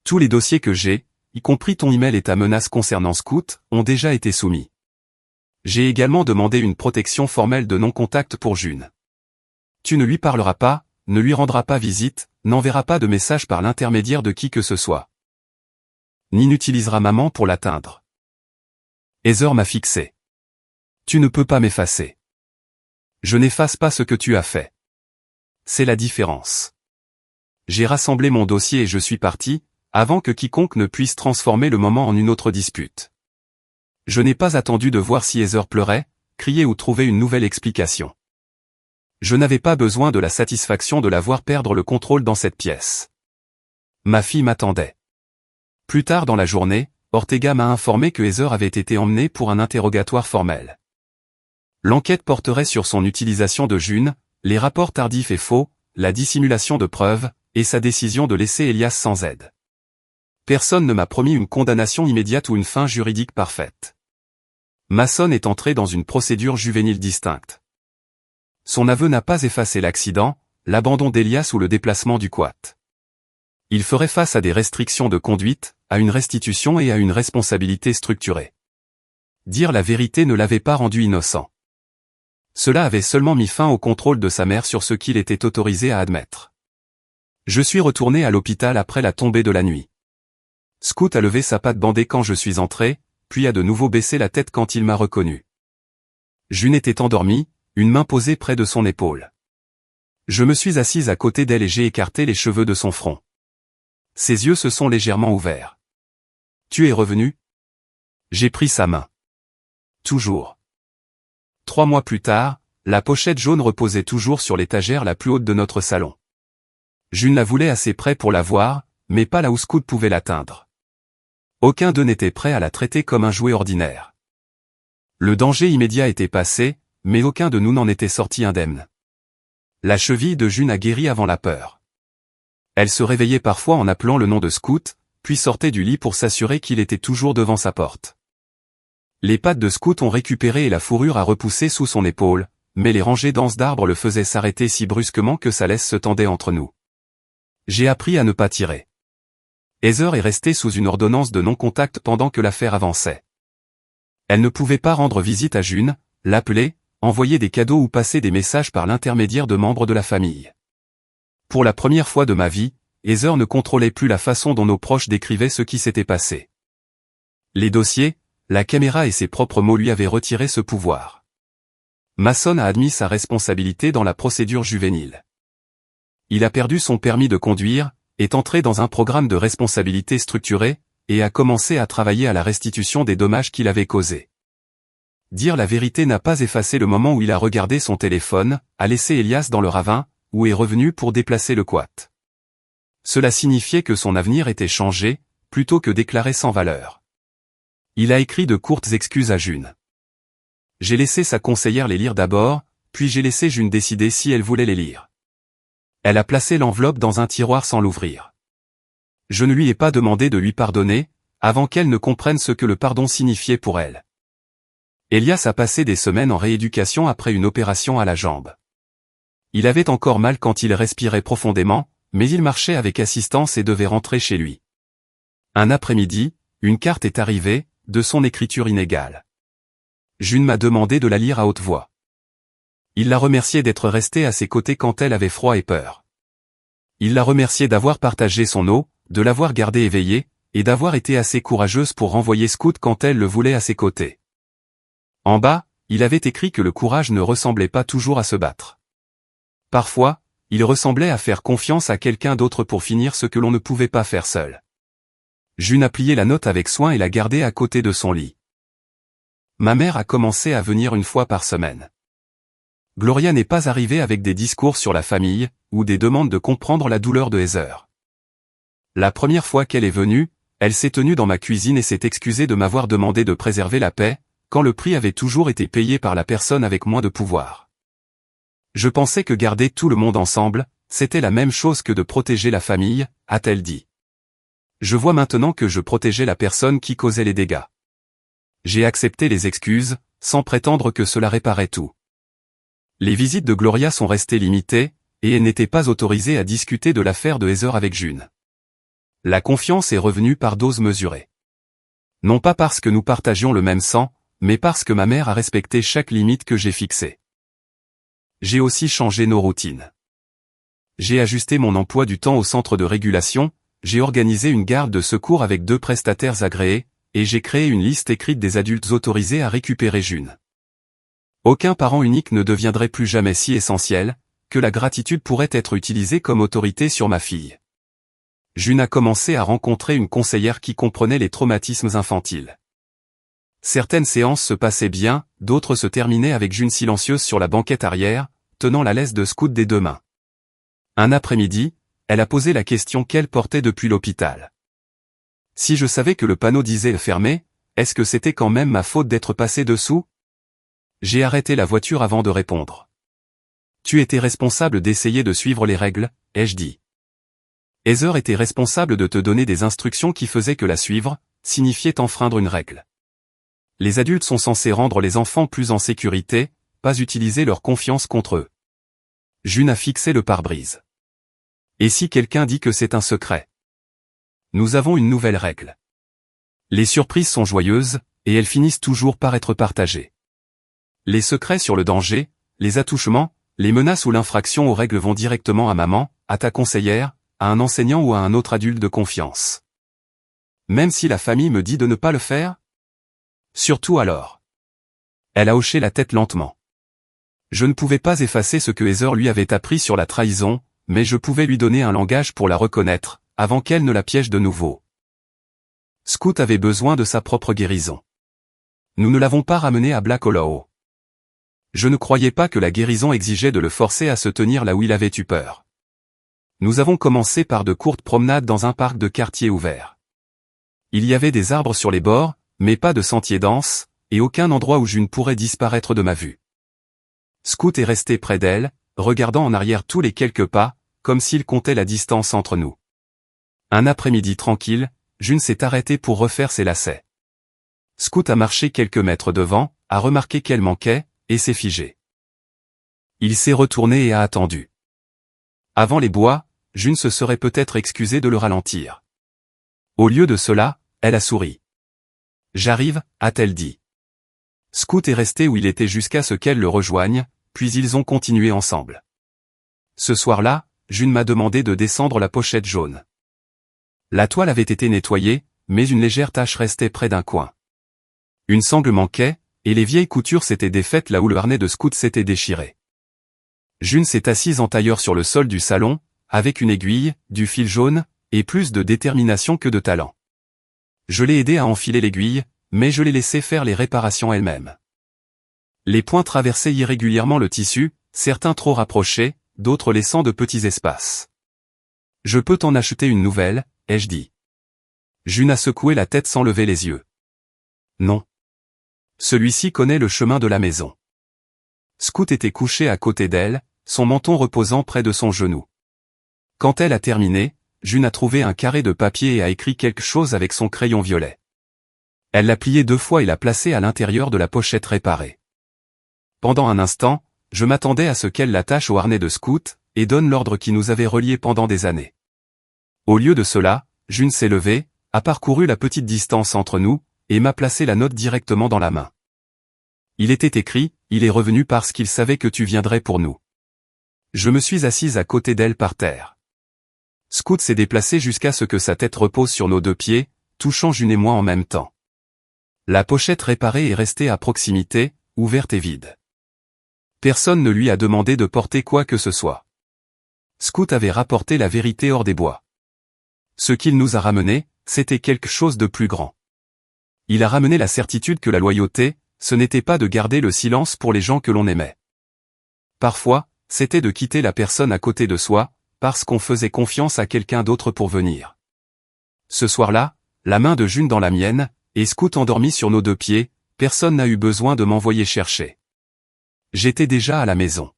Tous les dossiers que j'ai, y compris ton email et ta menace concernant Scout, ont déjà été soumis. J'ai également demandé une protection formelle de non-contact pour June. Tu ne lui parleras pas, ne lui rendras pas visite, n'enverras pas de message par l'intermédiaire de qui que ce soit. Ni n'utiliseras maman pour l'atteindre. Heather m'a fixé. Tu ne peux pas m'effacer. Je n'efface pas ce que tu as fait. C'est la différence. J'ai rassemblé mon dossier et je suis parti, avant que quiconque ne puisse transformer le moment en une autre dispute. Je n'ai pas attendu de voir si Heather pleurait, criait ou trouvait une nouvelle explication. Je n'avais pas besoin de la satisfaction de la voir perdre le contrôle dans cette pièce. Ma fille m'attendait. Plus tard dans la journée, Ortega m'a informé que Heather avait été emmenée pour un interrogatoire formel. L'enquête porterait sur son utilisation de June, les rapports tardifs et faux, la dissimulation de preuves, et sa décision de laisser Elias sans aide. Personne ne m'a promis une condamnation immédiate ou une fin juridique parfaite. Mason est entré dans une procédure juvénile distincte. Son aveu n'a pas effacé l'accident, l'abandon d'Elias ou le déplacement du quad. Il ferait face à des restrictions de conduite, à une restitution et à une responsabilité structurée. Dire la vérité ne l'avait pas rendu innocent. Cela avait seulement mis fin au contrôle de sa mère sur ce qu'il était autorisé à admettre. Je suis retourné à l'hôpital après la tombée de la nuit. Scout a levé sa patte bandée quand je suis entré, puis a de nouveau baissé la tête quand il m'a reconnu. June était endormie, une main posée près de son épaule. Je me suis assise à côté d'elle et j'ai écarté les cheveux de son front. Ses yeux se sont légèrement ouverts. Tu es revenu? J'ai pris sa main. Toujours. 3 mois plus tard, la pochette jaune reposait toujours sur l'étagère la plus haute de notre salon. June la voulait assez près pour la voir, mais pas là où Scout pouvait l'atteindre. Aucun d'eux n'était prêt à la traiter comme un jouet ordinaire. Le danger immédiat était passé, mais aucun de nous n'en était sorti indemne. La cheville de June a guéri avant la peur. Elle se réveillait parfois en appelant le nom de Scout, puis sortait du lit pour s'assurer qu'il était toujours devant sa porte. Les pattes de Scout ont récupéré et la fourrure a repoussé sous son épaule, mais les rangées denses d'arbres le faisaient s'arrêter si brusquement que sa laisse se tendait entre nous. J'ai appris à ne pas tirer. Heather est restée sous une ordonnance de non-contact pendant que l'affaire avançait. Elle ne pouvait pas rendre visite à June, l'appeler, envoyer des cadeaux ou passer des messages par l'intermédiaire de membres de la famille. Pour la première fois de ma vie, Heather ne contrôlait plus la façon dont nos proches décrivaient ce qui s'était passé. Les dossiers, la caméra et ses propres mots lui avaient retiré ce pouvoir. Mason a admis sa responsabilité dans la procédure juvénile. Il a perdu son permis de conduire, est entré dans un programme de responsabilité structurée, et a commencé à travailler à la restitution des dommages qu'il avait causés. Dire la vérité n'a pas effacé le moment où il a regardé son téléphone, a laissé Elias dans le ravin, où est revenu pour déplacer le quat. Cela signifiait que son avenir était changé, plutôt que déclaré sans valeur. Il a écrit de courtes excuses à June. J'ai laissé sa conseillère les lire d'abord, puis j'ai laissé June décider si elle voulait les lire. Elle a placé l'enveloppe dans un tiroir sans l'ouvrir. Je ne lui ai pas demandé de lui pardonner, avant qu'elle ne comprenne ce que le pardon signifiait pour elle. Elias a passé des semaines en rééducation après une opération à la jambe. Il avait encore mal quand il respirait profondément, mais il marchait avec assistance et devait rentrer chez lui. Un après-midi, une carte est arrivée, de son écriture inégale. June m'a demandé de la lire à haute voix. Il l'a remerciée d'être restée à ses côtés quand elle avait froid et peur. Il l'a remerciée d'avoir partagé son eau, de l'avoir gardée éveillée, et d'avoir été assez courageuse pour renvoyer Scout quand elle le voulait à ses côtés. En bas, il avait écrit que le courage ne ressemblait pas toujours à se battre. Parfois, il ressemblait à faire confiance à quelqu'un d'autre pour finir ce que l'on ne pouvait pas faire seul. June a plié la note avec soin et l'a gardée à côté de son lit. Ma mère a commencé à venir une fois par semaine. Gloria n'est pas arrivée avec des discours sur la famille, ou des demandes de comprendre la douleur de Heather. La première fois qu'elle est venue, elle s'est tenue dans ma cuisine et s'est excusée de m'avoir demandé de préserver la paix, quand le prix avait toujours été payé par la personne avec moins de pouvoir. Je pensais que garder tout le monde ensemble, c'était la même chose que de protéger la famille, a-t-elle dit. Je vois maintenant que je protégeais la personne qui causait les dégâts. J'ai accepté les excuses, sans prétendre que cela réparait tout. Les visites de Gloria sont restées limitées, et elle n'était pas autorisée à discuter de l'affaire de Heather avec June. La confiance est revenue par doses mesurées. Non pas parce que nous partagions le même sang, mais parce que ma mère a respecté chaque limite que j'ai fixée. J'ai aussi changé nos routines. J'ai ajusté mon emploi du temps au centre de régulation, j'ai organisé une garde de secours avec 2 prestataires agréés, et j'ai créé une liste écrite des adultes autorisés à récupérer June. Aucun parent unique ne deviendrait plus jamais si essentiel, que la gratitude pourrait être utilisée comme autorité sur ma fille. June a commencé à rencontrer une conseillère qui comprenait les traumatismes infantiles. Certaines séances se passaient bien, d'autres se terminaient avec June silencieuse sur la banquette arrière, tenant la laisse de Scout des 2 mains. Un après-midi, elle a posé la question qu'elle portait depuis l'hôpital. Si je savais que le panneau disait « fermé », est-ce que c'était quand même ma faute d'être passé dessous? J'ai arrêté la voiture avant de répondre. Tu étais responsable d'essayer de suivre les règles, ai-je dit. Heather était responsable de te donner des instructions qui faisaient que la suivre, signifiait enfreindre une règle. Les adultes sont censés rendre les enfants plus en sécurité, pas utiliser leur confiance contre eux. June a fixé le pare-brise. Et si quelqu'un dit que c'est un secret? Nous avons une nouvelle règle. Les surprises sont joyeuses, et elles finissent toujours par être partagées. Les secrets sur le danger, les attouchements, les menaces ou l'infraction aux règles vont directement à maman, à ta conseillère, à un enseignant ou à un autre adulte de confiance. Même si la famille me dit de ne pas le faire? Surtout alors. Elle a hoché la tête lentement. Je ne pouvais pas effacer ce que Heather lui avait appris sur la trahison, mais je pouvais lui donner un langage pour la reconnaître, avant qu'elle ne la piège de nouveau. Scout avait besoin de sa propre guérison. Nous ne l'avons pas ramené à Black Hollow. Je ne croyais pas que la guérison exigeait de le forcer à se tenir là où il avait eu peur. Nous avons commencé par de courtes promenades dans un parc de quartier ouvert. Il y avait des arbres sur les bords, mais pas de sentiers denses, et aucun endroit où June pourrait disparaître de ma vue. Scout est resté près d'elle, regardant en arrière tous les quelques pas, comme s'il comptait la distance entre nous. Un après-midi tranquille, June s'est arrêtée pour refaire ses lacets. Scout a marché quelques mètres devant, a remarqué qu'elle manquait, et s'est figé. Il s'est retourné et a attendu. Avant les bois, June se serait peut-être excusée de le ralentir. Au lieu de cela, elle a souri. « J'arrive », a-t-elle dit. Scout est resté où il était jusqu'à ce qu'elle le rejoigne, puis ils ont continué ensemble. Ce soir-là, June m'a demandé de descendre la pochette jaune. La toile avait été nettoyée, mais une légère tache restait près d'un coin. Une sangle manquait, et les vieilles coutures s'étaient défaites là où le harnais de Scout s'était déchiré. June s'est assise en tailleur sur le sol du salon, avec une aiguille, du fil jaune, et plus de détermination que de talent. Je l'ai aidée à enfiler l'aiguille, mais je l'ai laissée faire les réparations elle-même. Les points traversaient irrégulièrement le tissu, certains trop rapprochés, d'autres laissant de petits espaces. « Je peux t'en acheter une nouvelle », ai-je dit. June a secoué la tête sans lever les yeux. « Non. Celui-ci connaît le chemin de la maison. » Scout était couché à côté d'elle, son menton reposant près de son genou. Quand elle a terminé, June a trouvé un carré de papier et a écrit quelque chose avec son crayon violet. Elle l'a plié 2 fois et l'a placé à l'intérieur de la pochette réparée. Pendant un instant, je m'attendais à ce qu'elle l'attache au harnais de Scout, et donne l'ordre qui nous avait reliés pendant des années. Au lieu de cela, June s'est levée, a parcouru la petite distance entre nous, et m'a placé la note directement dans la main. Il était écrit, « Il est revenu parce qu'il savait que tu viendrais pour nous. » Je me suis assise à côté d'elle par terre. Scout s'est déplacé jusqu'à ce que sa tête repose sur nos 2 pieds, touchant June et moi en même temps. La pochette réparée est restée à proximité, ouverte et vide. Personne ne lui a demandé de porter quoi que ce soit. Scout avait rapporté la vérité hors des bois. Ce qu'il nous a ramené, c'était quelque chose de plus grand. Il a ramené la certitude que la loyauté, ce n'était pas de garder le silence pour les gens que l'on aimait. Parfois, c'était de quitter la personne à côté de soi, parce qu'on faisait confiance à quelqu'un d'autre pour venir. Ce soir-là, la main de June dans la mienne, et Scout endormi sur nos 2 pieds, personne n'a eu besoin de m'envoyer chercher. J'étais déjà à la maison.